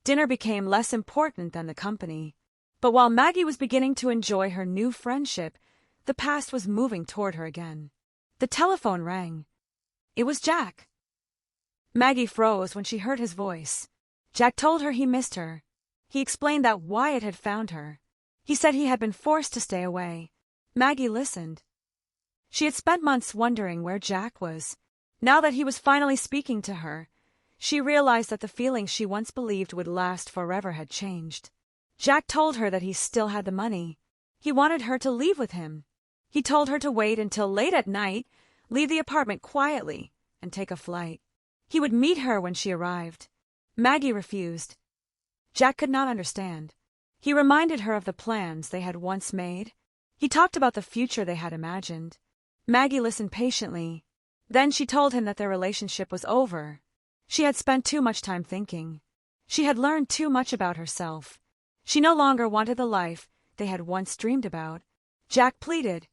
Dinner became less important than the company. But while Maggie was beginning to enjoy her new friendship, the past was moving toward her again. The telephone rang. It was Jack. Maggie froze when she heard his voice. Jack told her he missed her. He explained that Wyatt had found her. He said he had been forced to stay away. Maggie listened. She had spent months wondering where Jack was. Now that he was finally speaking to her, she realized that the feelings she once believed would last forever had changed. Jack told her that he still had the money. He wanted her to leave with him. He told her to wait until late at night, leave the apartment quietly, and take a flight. He would meet her when she arrived. Maggie refused. Jack could not understand. He reminded her of the plans they had once made. He talked about the future they had imagined. Maggie listened patiently. Then she told him that their relationship was over. She had spent too much time thinking. She had learned too much about herself. She no longer wanted the life they had once dreamed about. Jack pleaded.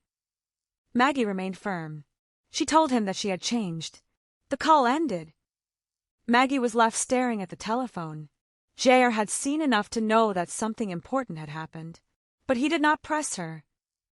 Maggie remained firm. She told him that she had changed. The call ended. Maggie was left staring at the telephone. J.R. had seen enough to know that something important had happened. But he did not press her.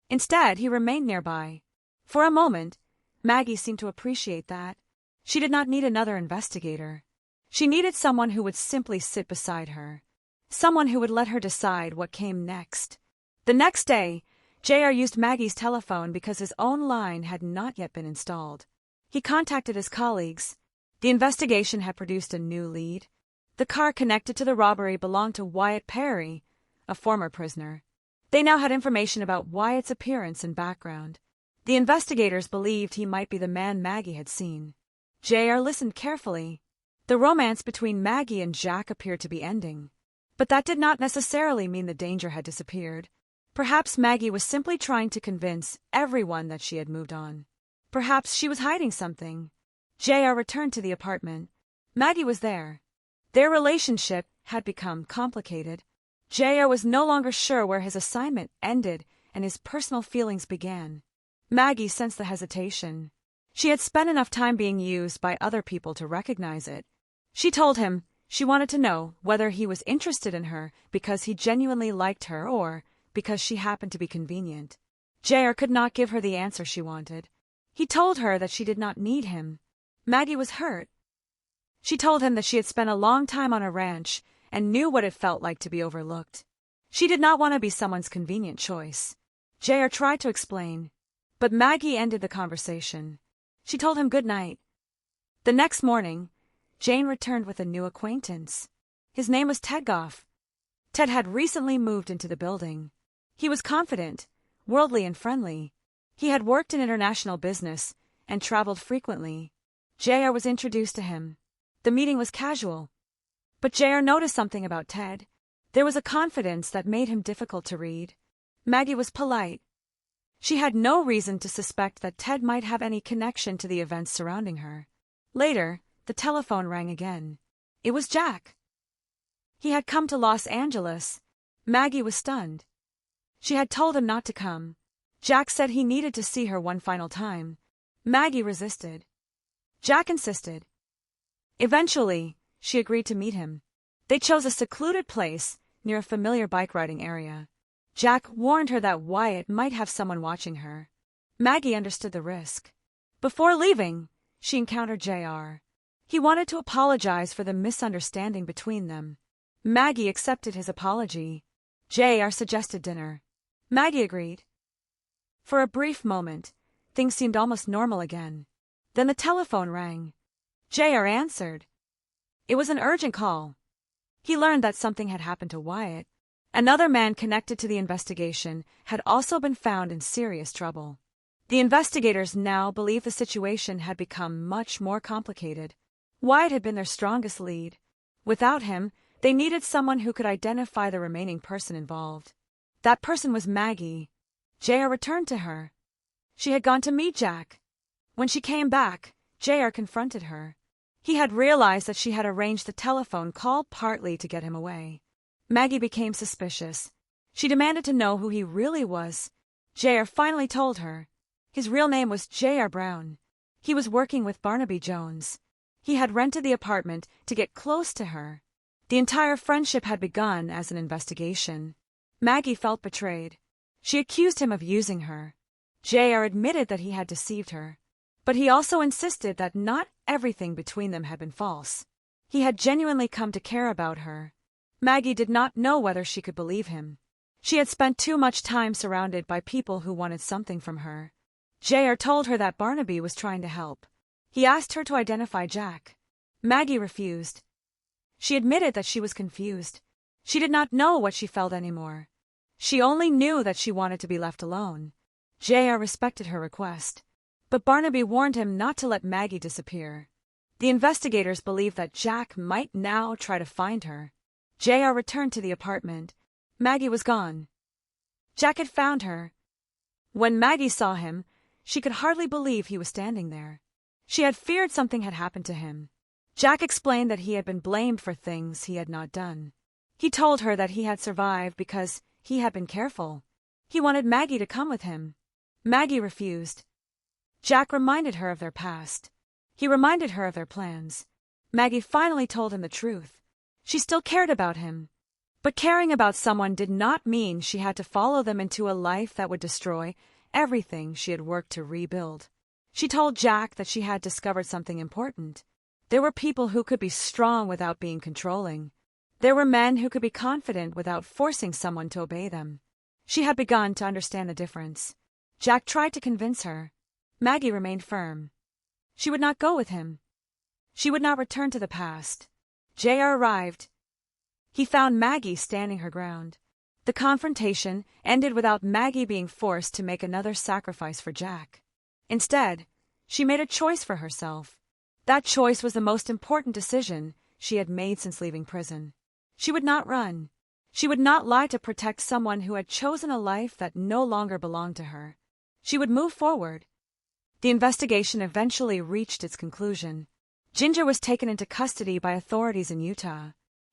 Instead, he remained nearby. For a moment, Maggie seemed to appreciate that. She did not need another investigator. She needed someone who would simply sit beside her. Someone who would let her decide what came next. The next day, J.R. used Maggie's telephone because his own line had not yet been installed. He contacted his colleagues. The investigation had produced a new lead. The car connected to the robbery belonged to Wyatt Perry, a former prisoner. They now had information about Wyatt's appearance and background. The investigators believed he might be the man Maggie had seen. J.R. listened carefully. The romance between Maggie and Jack appeared to be ending. But that did not necessarily mean the danger had disappeared. Perhaps Maggie was simply trying to convince everyone that she had moved on. Perhaps she was hiding something. J.R. returned to the apartment. Maggie was there. Their relationship had become complicated. J.R. was no longer sure where his assignment ended and his personal feelings began. Maggie sensed the hesitation. She had spent enough time being used by other people to recognize it. She told him she wanted to know whether he was interested in her because he genuinely liked her or because she happened to be convenient. J.R. could not give her the answer she wanted. He told her that she did not need him. Maggie was hurt. She told him that she had spent a long time on a ranch and knew what it felt like to be overlooked. She did not want to be someone's convenient choice. J.R. tried to explain, but Maggie ended the conversation. She told him good night. The next morning, Jane returned with a new acquaintance. His name was Ted Goff. Ted had recently moved into the building. He was confident, worldly and friendly. He had worked in international business and traveled frequently. J.R. was introduced to him. The meeting was casual. But J.R. noticed something about Ted. There was a confidence that made him difficult to read. Maggie was polite. She had no reason to suspect that Ted might have any connection to the events surrounding her. Later, the telephone rang again. It was Jack. He had come to Los Angeles. Maggie was stunned. She had told him not to come. Jack said he needed to see her one final time. Maggie resisted. Jack insisted. Eventually, she agreed to meet him. They chose a secluded place near a familiar bike-riding area. Jack warned her that Wyatt might have someone watching her. Maggie understood the risk. Before leaving, she encountered J.R. He wanted to apologize for the misunderstanding between them. Maggie accepted his apology. J.R. suggested dinner. Maggie agreed. For a brief moment, things seemed almost normal again. Then the telephone rang. J.R. answered. It was an urgent call. He learned that something had happened to Wyatt. Another man connected to the investigation had also been found in serious trouble. The investigators now believed the situation had become much more complicated. Wyatt had been their strongest lead. Without him, they needed someone who could identify the remaining person involved. That person was Maggie. J.R. returned to her. She had gone to meet Jack. When she came back, J.R. confronted her. He had realized that she had arranged the telephone call partly to get him away. Maggie became suspicious. She demanded to know who he really was. J.R. finally told her. His real name was J.R. Brown. He was working with Barnaby Jones. He had rented the apartment to get close to her. The entire friendship had begun as an investigation. Maggie felt betrayed. She accused him of using her. J.R. admitted that he had deceived her. But he also insisted that not everything between them had been false. He had genuinely come to care about her. Maggie did not know whether she could believe him. She had spent too much time surrounded by people who wanted something from her. J.R. told her that Barnaby was trying to help. He asked her to identify Jack. Maggie refused. She admitted that she was confused. She did not know what she felt anymore. She only knew that she wanted to be left alone. J.R. respected her request. But Barnaby warned him not to let Maggie disappear. The investigators believed that Jack might now try to find her. J.R. returned to the apartment. Maggie was gone. Jack had found her. When Maggie saw him, she could hardly believe he was standing there. She had feared something had happened to him. Jack explained that he had been blamed for things he had not done. He told her that he had survived because he had been careful. He wanted Maggie to come with him. Maggie refused. Jack reminded her of their past. He reminded her of their plans. Maggie finally told him the truth. She still cared about him. But caring about someone did not mean she had to follow them into a life that would destroy everything she had worked to rebuild. She told Jack that she had discovered something important. There were people who could be strong without being controlling. There were men who could be confident without forcing someone to obey them. She had begun to understand the difference. Jack tried to convince her. Maggie remained firm. She would not go with him. She would not return to the past. J.R. arrived. He found Maggie standing her ground. The confrontation ended without Maggie being forced to make another sacrifice for Jack. Instead, she made a choice for herself. That choice was the most important decision she had made since leaving prison. She would not run. She would not lie to protect someone who had chosen a life that no longer belonged to her. She would move forward. The investigation eventually reached its conclusion. Ginger was taken into custody by authorities in Utah.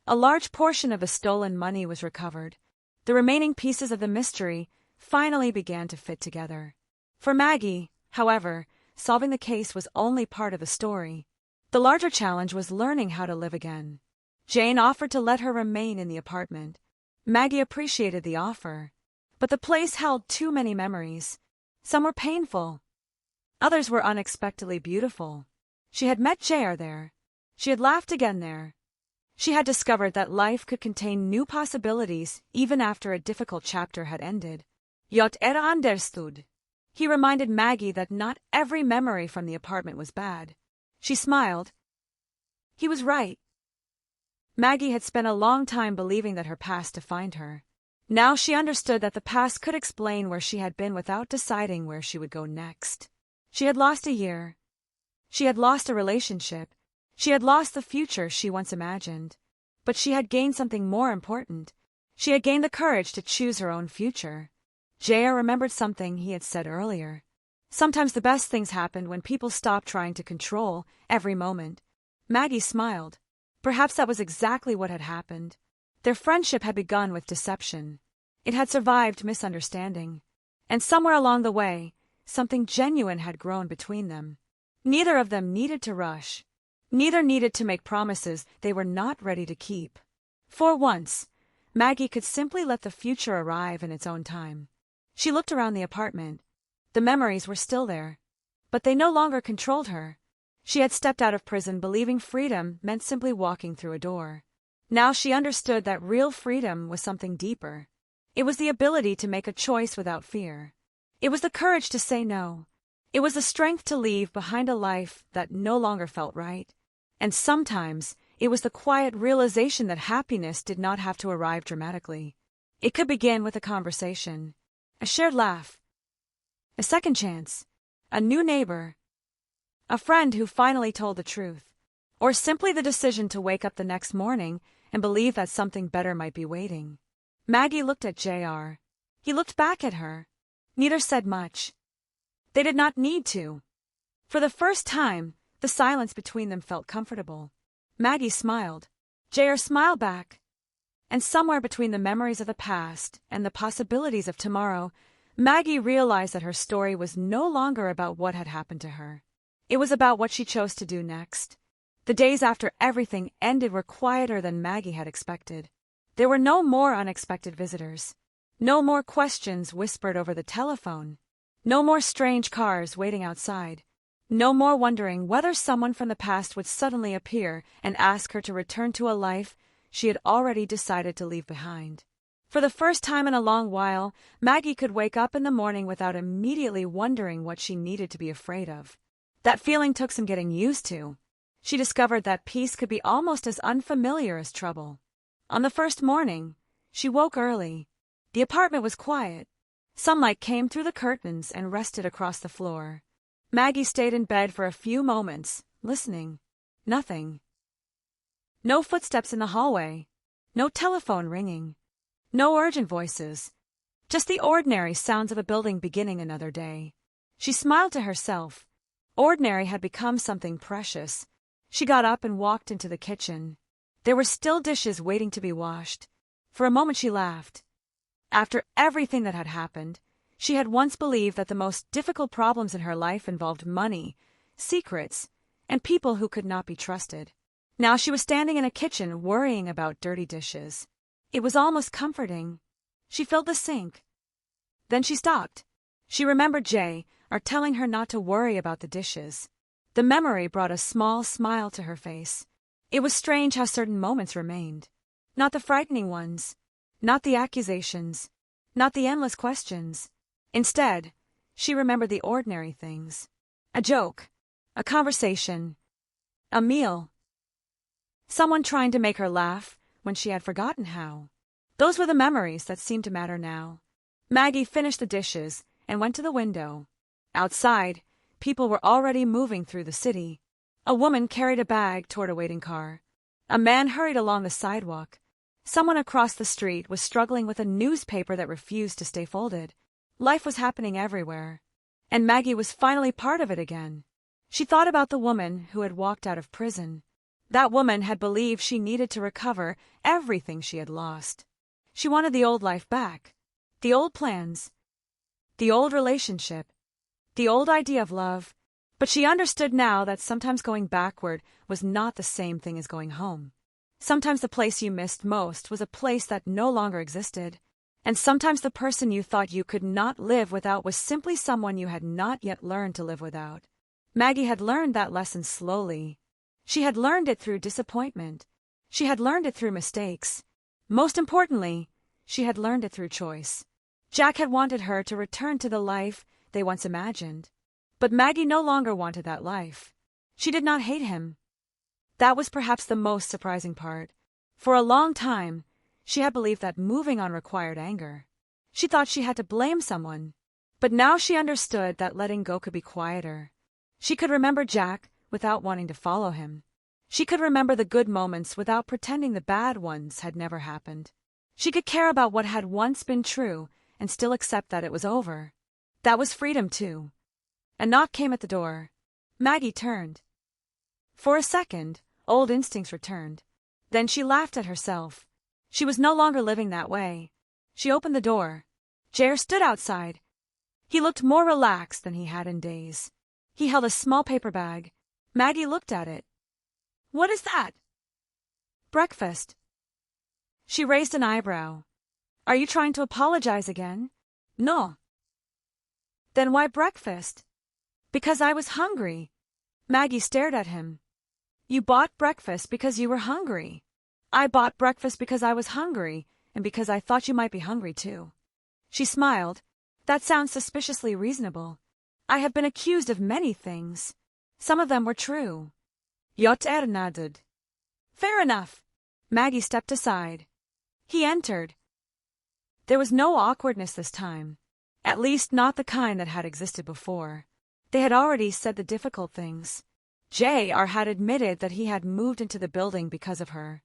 A large portion of the stolen money was recovered. The remaining pieces of the mystery finally began to fit together. For Maggie, however, solving the case was only part of the story. The larger challenge was learning how to live again. Jane offered to let her remain in the apartment. Maggie appreciated the offer, but the place held too many memories. Some were painful. Others were unexpectedly beautiful. She had met J.R. there. She had laughed again there. She had discovered that life could contain new possibilities even after a difficult chapter had ended. Jag understood. He reminded Maggie that not every memory from the apartment was bad. She smiled. He was right. Maggie had spent a long time believing that her past defined her. Now she understood that the past could explain where she had been without deciding where she would go next. She had lost a year. She had lost a relationship. She had lost the future she once imagined. But she had gained something more important. She had gained the courage to choose her own future. J.R. remembered something he had said earlier. Sometimes the best things happened when people stopped trying to control every moment. Maggie smiled. Perhaps that was exactly what had happened. Their friendship had begun with deception. It had survived misunderstanding. And somewhere along the way, something genuine had grown between them. Neither of them needed to rush. Neither needed to make promises they were not ready to keep. For once, Maggie could simply let the future arrive in its own time. She looked around the apartment. The memories were still there, but they no longer controlled her. She had stepped out of prison believing freedom meant simply walking through a door. Now she understood that real freedom was something deeper. It was the ability to make a choice without fear. It was the courage to say no. It was the strength to leave behind a life that no longer felt right. And sometimes it was the quiet realization that happiness did not have to arrive dramatically. It could begin with a conversation, a shared laugh, a second chance, a new neighbor, a friend who finally told the truth, or simply the decision to wake up the next morning and believe that something better might be waiting. Maggie looked at J.R. He looked back at her. Neither said much. They did not need to. For the first time, the silence between them felt comfortable. Maggie smiled. J.R. smiled back. And somewhere between the memories of the past and the possibilities of tomorrow, Maggie realized that her story was no longer about what had happened to her. It was about what she chose to do next. The days after everything ended were quieter than Maggie had expected. There were no more unexpected visitors. No more questions whispered over the telephone. No more strange cars waiting outside. No more wondering whether someone from the past would suddenly appear and ask her to return to a life she had already decided to leave behind. For the first time in a long while, Maggie could wake up in the morning without immediately wondering what she needed to be afraid of. That feeling took some getting used to. She discovered that peace could be almost as unfamiliar as trouble. On the first morning, she woke early. The apartment was quiet. Sunlight came through the curtains and rested across the floor. Maggie stayed in bed for a few moments, listening. Nothing. No footsteps in the hallway. No telephone ringing. No urgent voices. Just the ordinary sounds of a building beginning another day. She smiled to herself. Ordinary had become something precious. She got up and walked into the kitchen. There were still dishes waiting to be washed. For a moment she laughed. After everything that had happened, she had once believed that the most difficult problems in her life involved money, secrets, and people who could not be trusted. Now she was standing in a kitchen worrying about dirty dishes. It was almost comforting. She filled the sink. Then she stopped. She remembered J.R. telling her not to worry about the dishes. The memory brought a small smile to her face. It was strange how certain moments remained. Not the frightening ones. Not the accusations. Not the endless questions. Instead, she remembered the ordinary things. A joke. A conversation. A meal. Someone trying to make her laugh when she had forgotten how. Those were the memories that seemed to matter now. Maggie finished the dishes and went to the window. Outside, people were already moving through the city. A woman carried a bag toward a waiting car. A man hurried along the sidewalk. Someone across the street was struggling with a newspaper that refused to stay folded. Life was happening everywhere, and Maggie was finally part of it again. She thought about the woman who had walked out of prison. That woman had believed she needed to recover everything she had lost. She wanted the old life back, the old plans, the old relationship, the old idea of love, but she understood now that sometimes going backward was not the same thing as going home. Sometimes the place you missed most was a place that no longer existed, and sometimes the person you thought you could not live without was simply someone you had not yet learned to live without. Maggie had learned that lesson slowly. She had learned it through disappointment. She had learned it through mistakes. Most importantly, she had learned it through choice. Jack had wanted her to return to the life they once imagined. But Maggie no longer wanted that life. She did not hate him. That was perhaps the most surprising part. For a long time, she had believed that moving on required anger. She thought she had to blame someone. But now she understood that letting go could be quieter. She could remember Jack without wanting to follow him. She could remember the good moments without pretending the bad ones had never happened. She could care about what had once been true and still accept that it was over. That was freedom, too. A knock came at the door. Maggie turned. For a second, old instincts returned. Then she laughed at herself. She was no longer living that way. She opened the door. Jair stood outside. He looked more relaxed than he had in days. He held a small paper bag. Maggie looked at it. What is that? Breakfast. She raised an eyebrow. Are you trying to apologize again? No. Then why breakfast? Because I was hungry. Maggie stared at him. You bought breakfast because you were hungry. I bought breakfast because I was hungry, and because I thought you might be hungry too. She smiled. That sounds suspiciously reasonable. I have been accused of many things. Some of them were true. Yoter nodded. Fair enough. Maggie stepped aside. He entered. There was no awkwardness this time. At least not the kind that had existed before. They had already said the difficult things. J.R. had admitted that he had moved into the building because of her.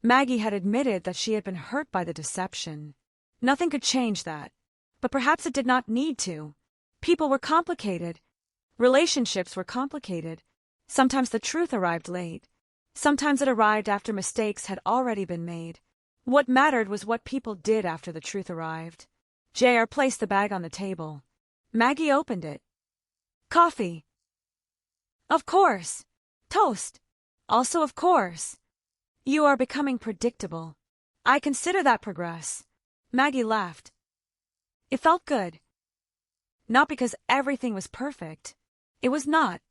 Maggie had admitted that she had been hurt by the deception. Nothing could change that. But perhaps it did not need to. People were complicated. Relationships were complicated. Sometimes the truth arrived late. Sometimes it arrived after mistakes had already been made. What mattered was what people did after the truth arrived. J.R. placed the bag on the table. Maggie opened it. Coffee. Of course. Toast. Also of course. You are becoming predictable. I consider that progress. Maggie laughed. It felt good. Not because everything was perfect. It was not.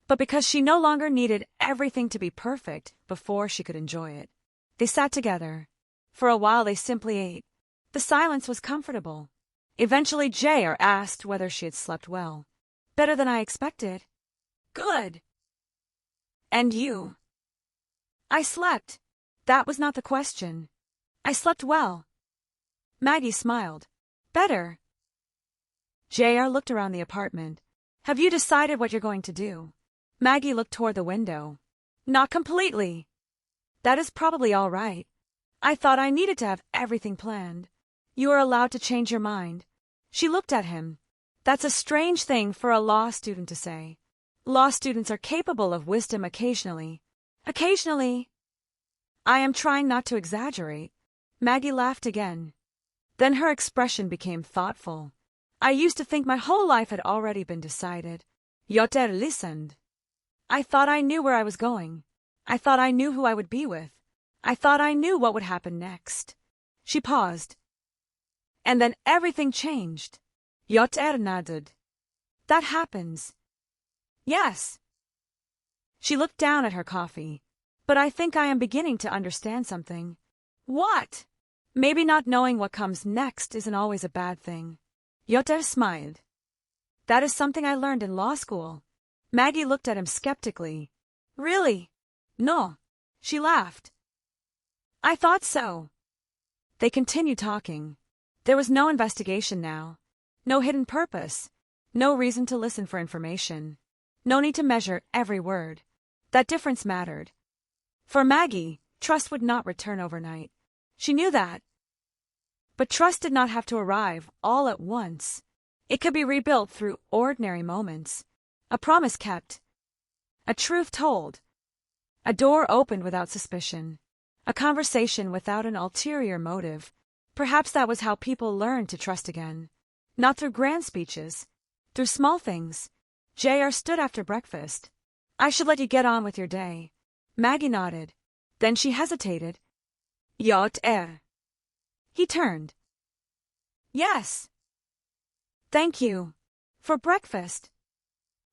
But because she no longer needed everything to be perfect before she could enjoy it. They sat together. For a while they simply ate. The silence was comfortable. Eventually J.R. asked whether she had slept well. Better than I expected. Good. And you? I slept. That was not the question. I slept well. Maggie smiled. Better. J.R. looked around the apartment. Have you decided what you're going to do? Maggie looked toward the window. Not completely. That is probably all right. I thought I needed to have everything planned. You are allowed to change your mind. She looked at him. That's a strange thing for a law student to say. Law students are capable of wisdom occasionally. Occasionally. I am trying not to exaggerate. Maggie laughed again. Then her expression became thoughtful. I used to think my whole life had already been decided. Yoter listened. I thought I knew where I was going. I thought I knew who I would be with. I thought I knew what would happen next. She paused. And then everything changed. Yoter nodded. That happens. Yes. She looked down at her coffee. But I think I am beginning to understand something. What? Maybe not knowing what comes next isn't always a bad thing. Yoter smiled. That is something I learned in law school. Maggie looked at him skeptically. Really? No. She laughed. I thought so. They continued talking. There was no investigation now. No hidden purpose. No reason to listen for information. No need to measure every word. That difference mattered. For Maggie, trust would not return overnight. She knew that. But trust did not have to arrive all at once. It could be rebuilt through ordinary moments. A promise kept. A truth told. A door opened without suspicion. A conversation without an ulterior motive. Perhaps that was how people learned to trust again. Not through grand speeches. Through small things. J.R. stood after breakfast. I should let you get on with your day. Maggie nodded. Then she hesitated. Ja. He turned. Yes. Thank you. For breakfast.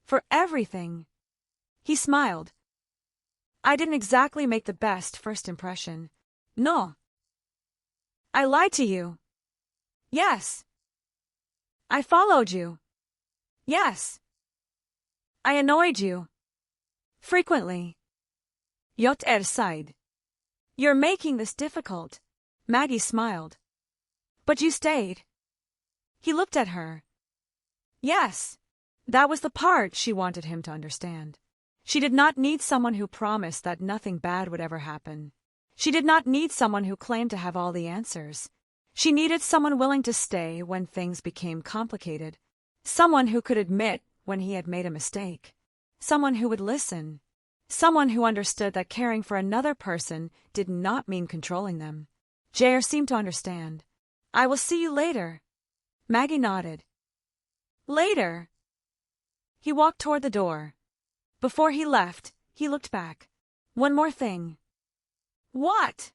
For everything. He smiled. I didn't exactly make the best first impression. No. I lied to you. Yes. I followed you. Yes. I annoyed you. Frequently. J.R. sighed. You're making this difficult. Maggie smiled. But you stayed. He looked at her. Yes. That was the part she wanted him to understand. She did not need someone who promised that nothing bad would ever happen. She did not need someone who claimed to have all the answers. She needed someone willing to stay when things became complicated. Someone who could admit when he had made a mistake. Someone who would listen. Someone who understood that caring for another person did not mean controlling them. J.R. seemed to understand. I will see you later. Maggie nodded. Later. He walked toward the door. Before he left, he looked back. One more thing. What?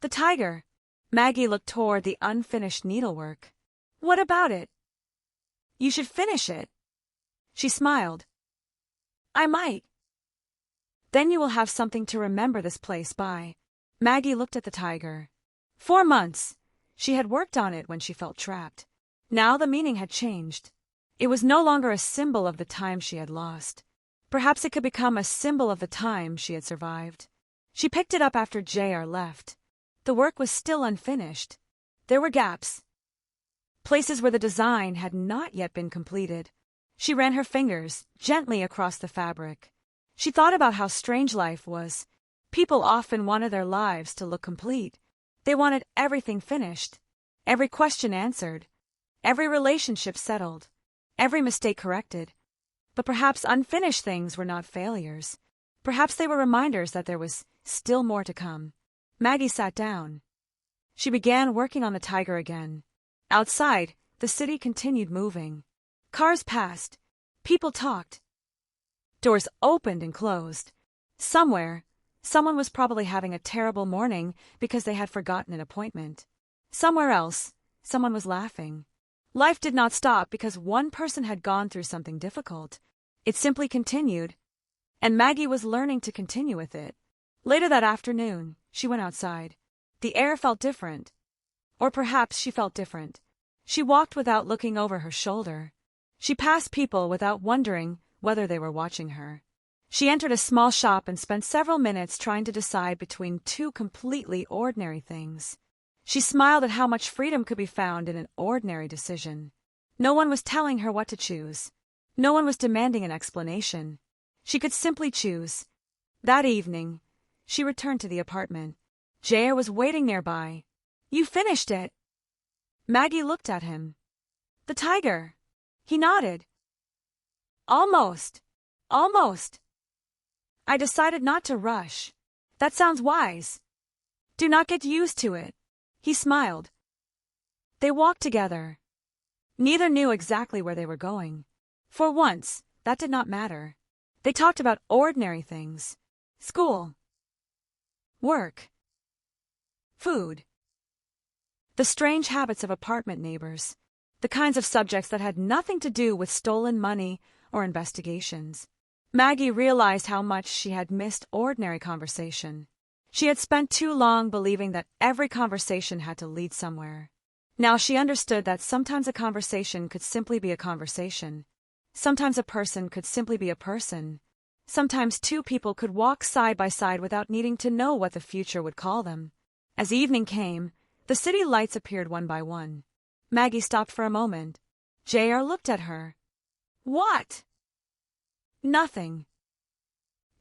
The tiger. Maggie looked toward the unfinished needlework. What about it? You should finish it. She smiled. I might. Then you will have something to remember this place by. Maggie looked at the tiger. 4 months. She had worked on it when she felt trapped. Now the meaning had changed. It was no longer a symbol of the time she had lost. Perhaps it could become a symbol of the time she had survived. She picked it up after J.R. left. The work was still unfinished. There were gaps. Places where the design had not yet been completed. She ran her fingers gently across the fabric. She thought about how strange life was. People often wanted their lives to look complete. They wanted everything finished, every question answered, every relationship settled, every mistake corrected. But perhaps unfinished things were not failures. Perhaps they were reminders that there was still more to come. Maggie sat down. She began working on the tiger again. Outside, the city continued moving. Cars passed. People talked. Doors opened and closed. Somewhere, someone was probably having a terrible morning because they had forgotten an appointment. Somewhere else, someone was laughing. Life did not stop because one person had gone through something difficult. It simply continued, and Maggie was learning to continue with it. Later that afternoon, she went outside. The air felt different. Or perhaps she felt different. She walked without looking over her shoulder. She passed people without wondering whether they were watching her. She entered a small shop and spent several minutes trying to decide between two completely ordinary things. She smiled at how much freedom could be found in an ordinary decision. No one was telling her what to choose. No one was demanding an explanation. She could simply choose. That evening, she returned to the apartment. J.R. was waiting nearby. You finished it. Maggie looked at him. The tiger. He nodded. Almost. Almost. I decided not to rush. That sounds wise. Do not get used to it. He smiled. They walked together. Neither knew exactly where they were going. For once, that did not matter. They talked about ordinary things. School. Work. Food. The strange habits of apartment neighbors. The kinds of subjects that had nothing to do with stolen money or investigations. Maggie realized how much she had missed ordinary conversation. She had spent too long believing that every conversation had to lead somewhere. Now she understood that sometimes a conversation could simply be a conversation. Sometimes a person could simply be a person. Sometimes two people could walk side by side without needing to know what the future would call them. As evening came, The city lights appeared one by one. Maggie stopped for a moment. J.R. looked at her. What? Nothing.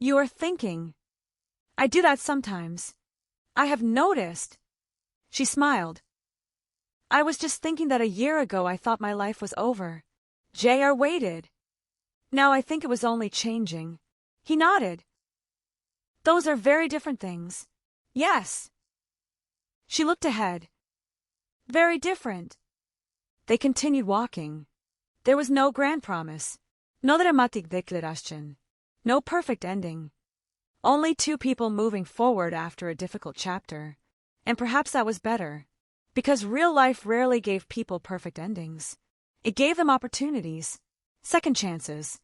You are thinking. I do that sometimes. I have noticed. She smiled. I was just thinking that a year ago I thought my life was over. J.R. waited. Now I think it was only changing. He nodded. Those are very different things. Yes. She looked ahead. Very different. They continued walking. There was no grand promise. No dramatic declaration. No perfect ending. Only two people moving forward after a difficult chapter. And perhaps that was better. Because real life rarely gave people perfect endings. It gave them opportunities. Second chances.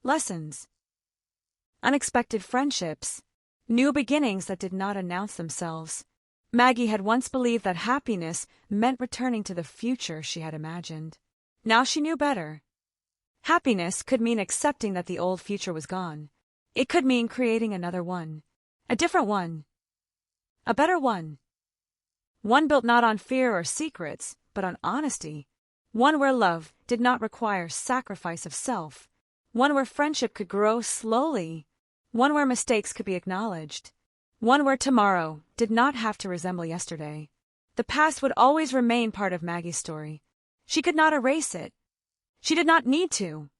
Lessons. Unexpected friendships. New beginnings that did not announce themselves. Maggie had once believed that happiness meant returning to the future she had imagined. Now she knew better. Happiness could mean accepting that the old future was gone. It could mean creating another one. A different one. A better one. One built not on fear or secrets, but on honesty. One where love did not require sacrifice of self. One where friendship could grow slowly. One where mistakes could be acknowledged. One where tomorrow did not have to resemble yesterday. The past would always remain part of Maggie's story. She could not erase it. She did not need to.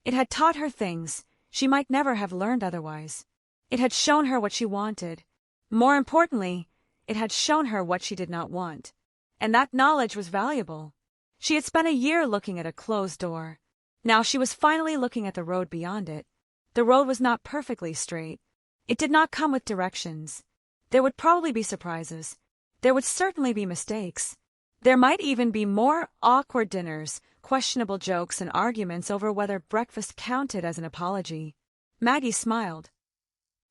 It had taught her things she might never have learned otherwise. It had shown her what she wanted. More importantly, it had shown her what she did not want. And that knowledge was valuable. She had spent a year looking at a closed door. Now she was finally looking at the road beyond it. The road was not perfectly straight. It did not come with directions. There would probably be surprises. There would certainly be mistakes. There might even be more awkward dinners, questionable jokes, and arguments over whether breakfast counted as an apology. Maggie smiled.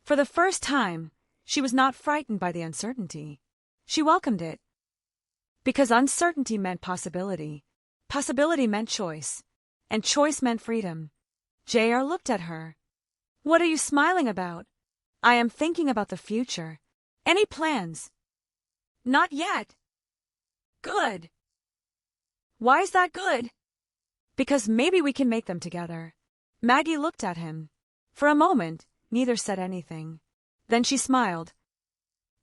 For the first time, she was not frightened by the uncertainty. She welcomed it. Because uncertainty meant possibility. Possibility meant choice. And choice meant freedom. J.R. looked at her. What are you smiling about? I am thinking about the future. Any plans? Not yet. Good. Why is that good? Because maybe we can make them together. Maggie looked at him. For a moment, neither said anything. Then she smiled.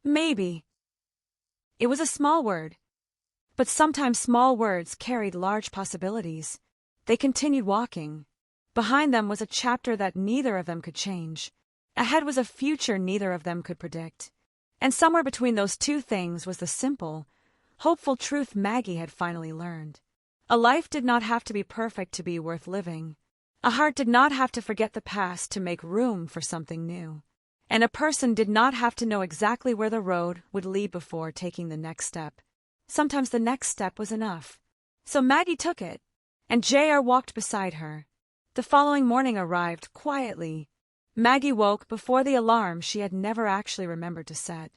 Maybe. It was a small word. But sometimes small words carried large possibilities. They continued walking. Behind them was a chapter that neither of them could change. Ahead was a future neither of them could predict. And somewhere between those two things was the simple, hopeful truth Maggie had finally learned. A life did not have to be perfect to be worth living. A heart did not have to forget the past to make room for something new. And a person did not have to know exactly where the road would lead before taking the next step. Sometimes the next step was enough. So Maggie took it, and J.R. walked beside her. The following morning arrived quietly. Maggie woke before the alarm she had never actually remembered to set.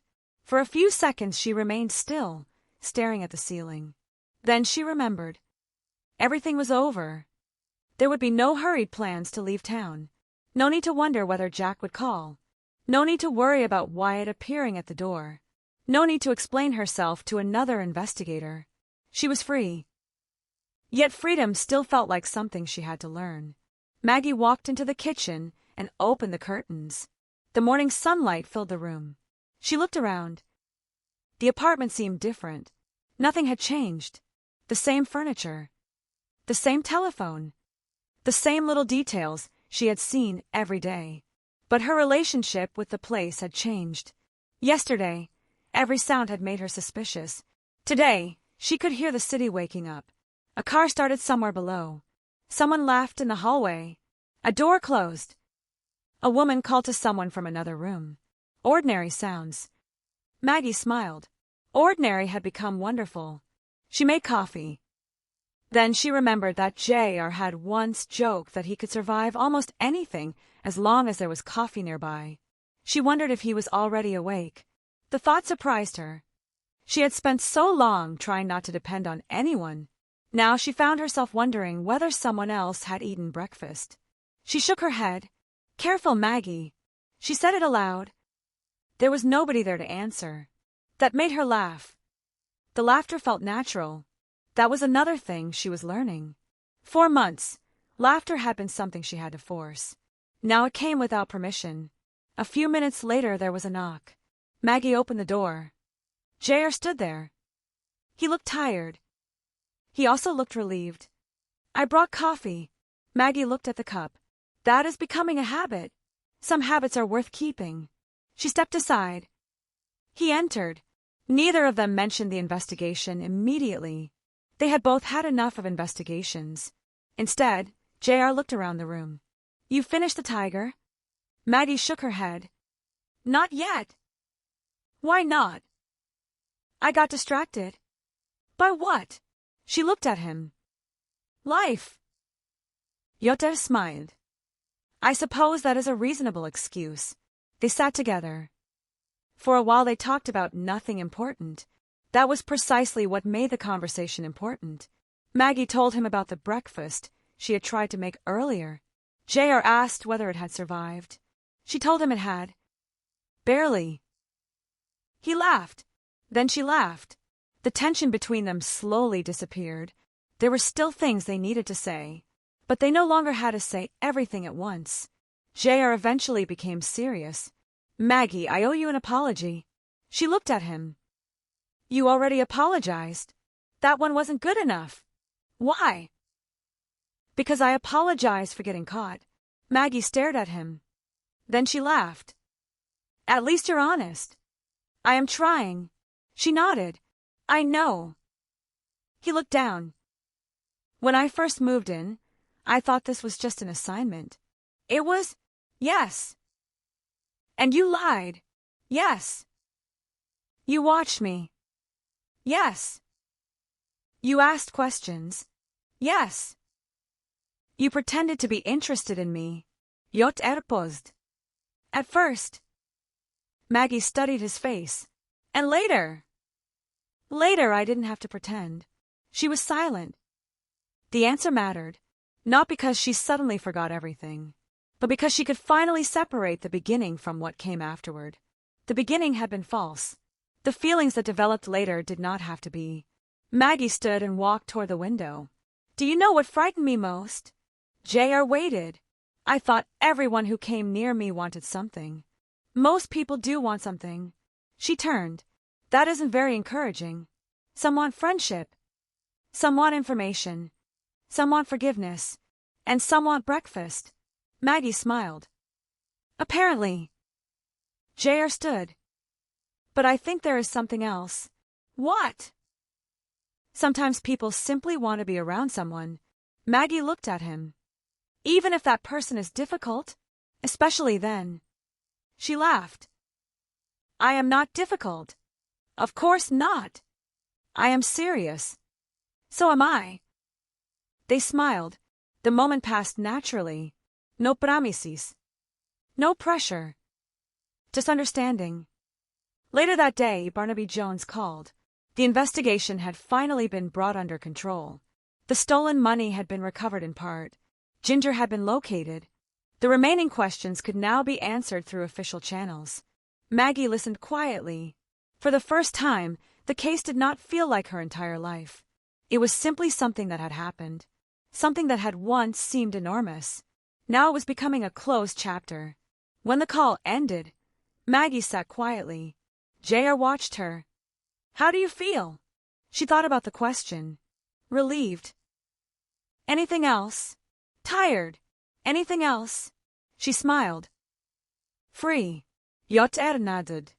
For a few seconds she remained still, staring at the ceiling. Then she remembered. Everything was over. There would be no hurried plans to leave town. No need to wonder whether Jack would call. No need to worry about Wyatt appearing at the door. No need to explain herself to another investigator. She was free. Yet freedom still felt like something she had to learn. Maggie walked into the kitchen and opened the curtains. The morning sunlight filled the room. She looked around. The apartment seemed different. Nothing had changed. The same furniture. The same telephone. The same little details she had seen every day. But her relationship with the place had changed. Yesterday, every sound had made her suspicious. Today, she could hear the city waking up. A car started somewhere below. Someone laughed in the hallway. A door closed. A woman called to someone from another room. Ordinary sounds. Maggie smiled. Ordinary had become wonderful. She made coffee. Then she remembered that J.R. had once joked that he could survive almost anything as long as there was coffee nearby. She wondered if he was already awake. The thought surprised her. She had spent so long trying not to depend on anyone. Now she found herself wondering whether someone else had eaten breakfast. She shook her head. Careful, Maggie. She said it aloud. There was nobody there to answer. That made her laugh. The laughter felt natural. That was another thing she was learning. For months, laughter had been something she had to force. Now it came without permission. A few minutes later, there was a knock. Maggie opened the door. J.R. stood there. He looked tired. He also looked relieved. I brought coffee. Maggie looked at the cup. That is becoming a habit. Some habits are worth keeping. She stepped aside. He entered. Neither of them mentioned the investigation immediately. They had both had enough of investigations. Instead, J.R. looked around the room. You finished the tiger? Maggie shook her head. Not yet. Why not? I got distracted. By what? She looked at him. Life. Yoter smiled. I suppose that is a reasonable excuse. They sat together. For a while they talked about nothing important. That was precisely what made the conversation important. Maggie told him about the breakfast she had tried to make earlier. J.R. asked whether it had survived. She told him it had. Barely. He laughed. Then she laughed. The tension between them slowly disappeared. There were still things they needed to say, but they no longer had to say everything at once. J.R. eventually became serious. Maggie, I owe you an apology. She looked at him. You already apologized. That one wasn't good enough. Why? Because I apologized for getting caught. Maggie stared at him. Then she laughed. At least you're honest. I am trying. She nodded. I know. He looked down. When I first moved in, I thought this was just an assignment. It was? Yes. And you lied. Yes. You watched me. Yes. You asked questions. Yes. You pretended to be interested in me. Jag erposed. At first. Maggie studied his face. And later. Later, I didn't have to pretend. She was silent. The answer mattered, not because she suddenly forgot everything, but because she could finally separate the beginning from what came afterward. The beginning had been false. The feelings that developed later did not have to be. Maggie stood and walked toward the window. Do you know what frightened me most? J.R. waited. I thought everyone who came near me wanted something. Most people do want something. She turned. That isn't very encouraging. Some want friendship. Some want information. Some want forgiveness. And some want breakfast. Maggie smiled. Apparently. J.R. stood. But I think there is something else. What? Sometimes people simply want to be around someone. Maggie looked at him. Even if that person is difficult, especially then. She laughed. I am not difficult. Of course not. I am serious. So am I. They smiled. The moment passed naturally. No promises. No pressure. Just understanding. Later that day, Barnaby Jones called. The investigation had finally been brought under control. The stolen money had been recovered in part. Ginger had been located. The remaining questions could now be answered through official channels. Maggie listened quietly. For the first time, the case did not feel like her entire life. It was simply something that had happened. Something that had once seemed enormous. Now it was becoming a closed chapter. When the call ended, Maggie sat quietly. J.R. watched her. How do you feel? She thought about the question. Relieved. Anything else? Tired. Anything else? She smiled. Free. Jag nodded.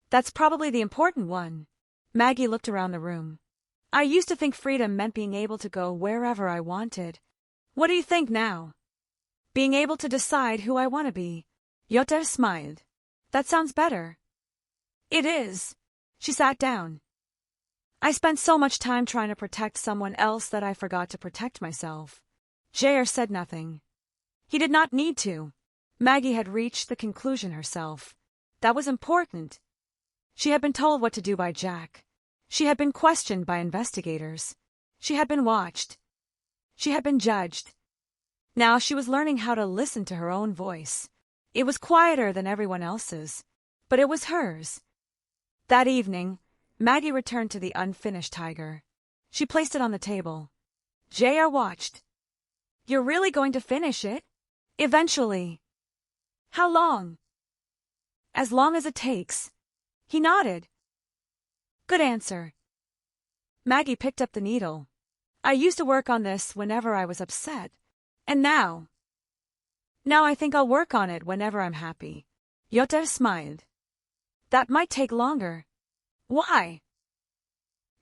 That's probably the important one. Maggie looked around the room. I used to think freedom meant being able to go wherever I wanted. What do you think now? Being able to decide who I want to be. Jag smiled. That sounds better. It is. She sat down. I spent so much time trying to protect someone else that I forgot to protect myself. J.R. said nothing. He did not need to. Maggie had reached the conclusion herself. That was important. She had been told what to do by Jack. She had been questioned by investigators. She had been watched. She had been judged. Now she was learning how to listen to her own voice. It was quieter than everyone else's, but it was hers. That evening, Maggie returned to the unfinished tiger. She placed it on the table. J.R. watched. You're really going to finish it? Eventually. How long? As long as it takes. He nodded. Good answer. Maggie picked up the needle. I used to work on this whenever I was upset. And now I think I'll work on it whenever I'm happy. Yotter smiled. That might take longer. Why?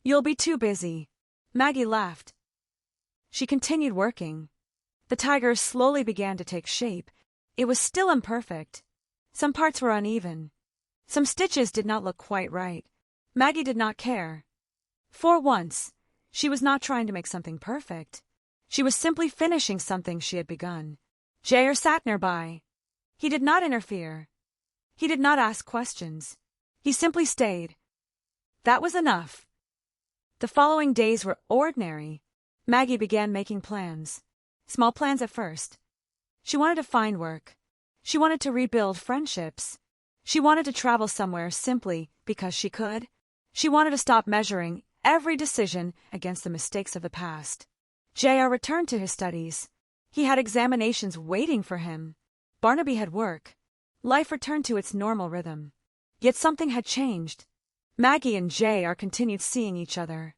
You'll be too busy. Maggie laughed. She continued working. The tiger slowly began to take shape. It was still imperfect. Some parts were uneven. Some stitches did not look quite right. Maggie did not care. For once, she was not trying to make something perfect. She was simply finishing something she had begun. J.R. sat nearby. He did not interfere. He did not ask questions. He simply stayed. That was enough. The following days were ordinary. Maggie began making plans. Small plans at first. She wanted to find work. She wanted to rebuild friendships. She wanted to travel somewhere simply because she could. She wanted to stop measuring every decision against the mistakes of the past. J.R. returned to his studies. He had examinations waiting for him. Barnaby had work. Life returned to its normal rhythm. Yet something had changed. Maggie and J.R. continued seeing each other.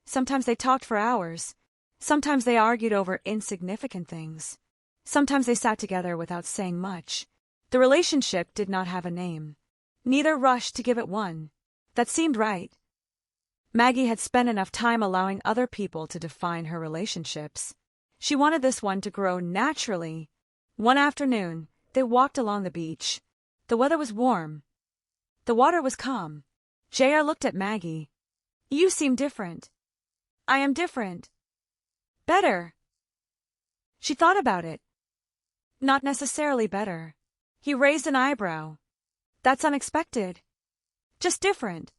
Sometimes they talked for hours. Sometimes they argued over insignificant things. Sometimes they sat together without saying much. The relationship did not have a name. Neither rushed to give it one. That seemed right. Maggie had spent enough time allowing other people to define her relationships. She wanted this one to grow naturally. One afternoon, they walked along the beach. The weather was warm. The water was calm. J.R. looked at Maggie. You seem different. I am different. Better. She thought about it. Not necessarily better. He raised an eyebrow. That's unexpected. Just different.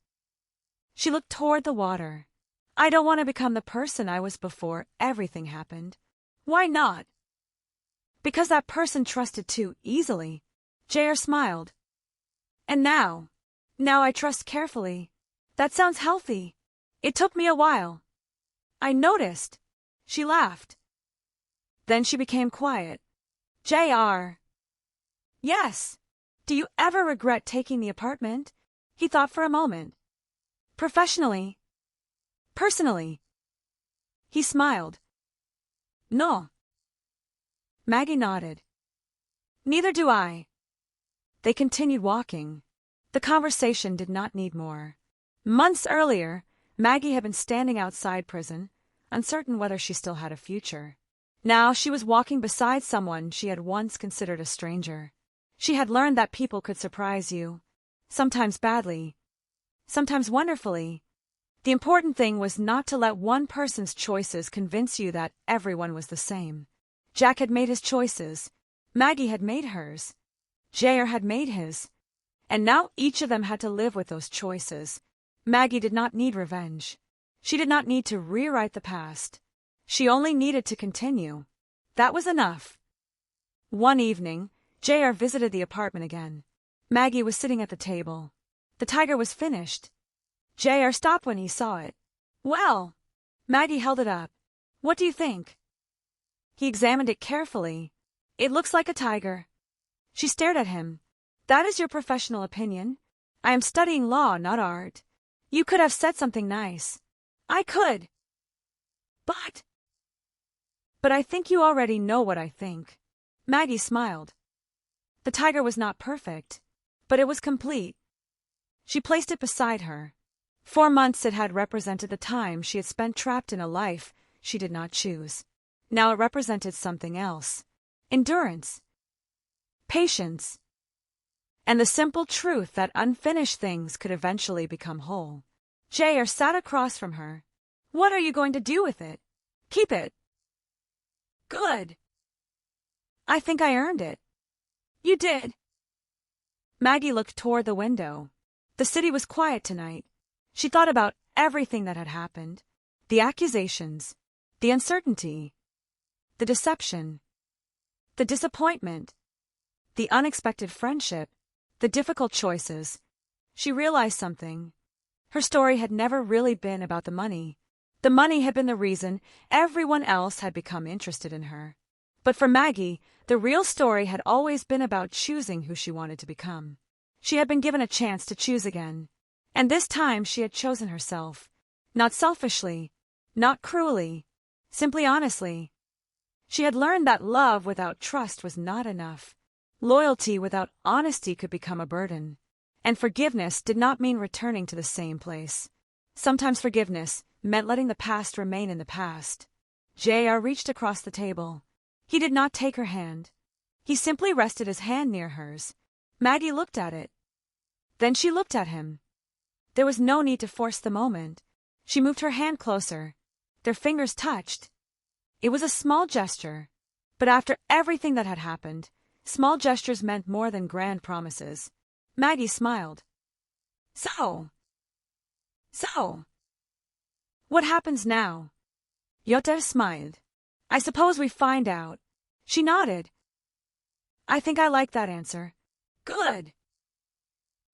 She looked toward the water. I don't want to become the person I was before everything happened. Why not? Because that person trusted too easily. J.R. smiled. And now I trust carefully. That sounds healthy. It took me a while. I noticed. She laughed. Then she became quiet. J.R. Yes. Do you ever regret taking the apartment? He thought for a moment. Professionally. Personally. He smiled. No. Maggie nodded. Neither do I. They continued walking. The conversation did not need more. Months earlier, Maggie had been standing outside prison, uncertain whether she still had a future. Now she was walking beside someone she had once considered a stranger. She had learned that people could surprise you, sometimes badly, sometimes wonderfully. The important thing was not to let one person's choices convince you that everyone was the same. Jack had made his choices. Maggie had made hers. J.R. had made his. And now each of them had to live with those choices. Maggie did not need revenge. She did not need to rewrite the past. She only needed to continue. That was enough. One evening, J.R. visited the apartment again. Maggie was sitting at the table. The tiger was finished. J.R. stopped when he saw it. Well, Maggie held it up. What do you think? He examined it carefully. It looks like a tiger. She stared at him. That is your professional opinion. I am studying law, not art. You could have said something nice. I could. But I think you already know what I think. Maggie smiled. The tiger was not perfect, but it was complete. She placed it beside her. 4 months it had represented the time she had spent trapped in a life she did not choose. Now it represented something else. Endurance. Patience. And the simple truth that unfinished things could eventually become whole. J.R. sat across from her. What are you going to do with it? Keep it. Good. I think I earned it. You did. Maggie looked toward the window. The city was quiet tonight. She thought about everything that had happened. The accusations. The uncertainty. The deception. The disappointment. The unexpected friendship. The difficult choices. She realized something. Her story had never really been about the money. The money had been the reason everyone else had become interested in her. But for Maggie, the real story had always been about choosing who she wanted to become. She had been given a chance to choose again. And this time she had chosen herself. Not selfishly, not cruelly, simply honestly. She had learned that love without trust was not enough. Loyalty without honesty could become a burden. And forgiveness did not mean returning to the same place. Sometimes forgiveness meant letting the past remain in the past. J.R. reached across the table. He did not take her hand. He simply rested his hand near hers. Maggie looked at it. Then she looked at him. There was no need to force the moment. She moved her hand closer. Their fingers touched. It was a small gesture, but after everything that had happened, small gestures meant more than grand promises. Maggie smiled. So, what happens now? Yoter smiled. I suppose we find out. She nodded. I think I like that answer. Good.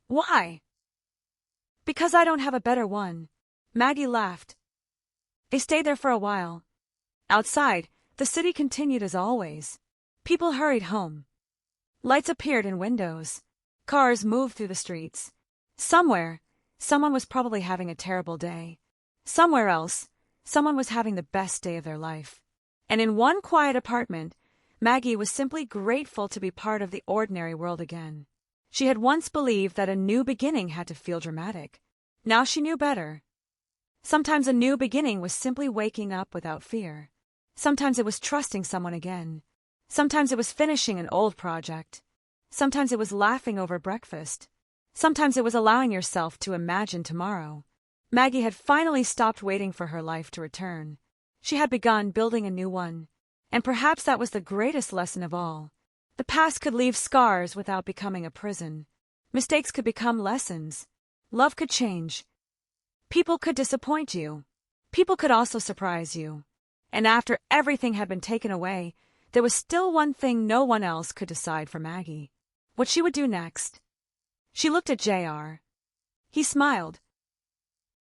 Why? Because I don't have a better one. Maggie laughed. They stayed there for a while. Outside, the city continued as always. People hurried home. Lights appeared in windows. Cars moved through the streets. Somewhere, someone was probably having a terrible day. Somewhere else, someone was having the best day of their life. And in one quiet apartment, Maggie was simply grateful to be part of the ordinary world again. She had once believed that a new beginning had to feel dramatic. Now she knew better. Sometimes a new beginning was simply waking up without fear. Sometimes it was trusting someone again. Sometimes it was finishing an old project. Sometimes it was laughing over breakfast. Sometimes it was allowing yourself to imagine tomorrow. Maggie had finally stopped waiting for her life to return. She had begun building a new one. And perhaps that was the greatest lesson of all. The past could leave scars without becoming a prison. Mistakes could become lessons. Love could change. People could disappoint you. People could also surprise you. And after everything had been taken away, there was still one thing no one else could decide for Maggie. What she would do next. She looked at J.R. He smiled.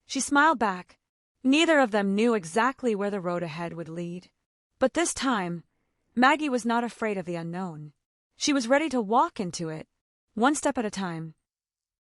She smiled back. Neither of them knew exactly where the road ahead would lead. But this time, Maggie was not afraid of the unknown. She was ready to walk into it, one step at a time.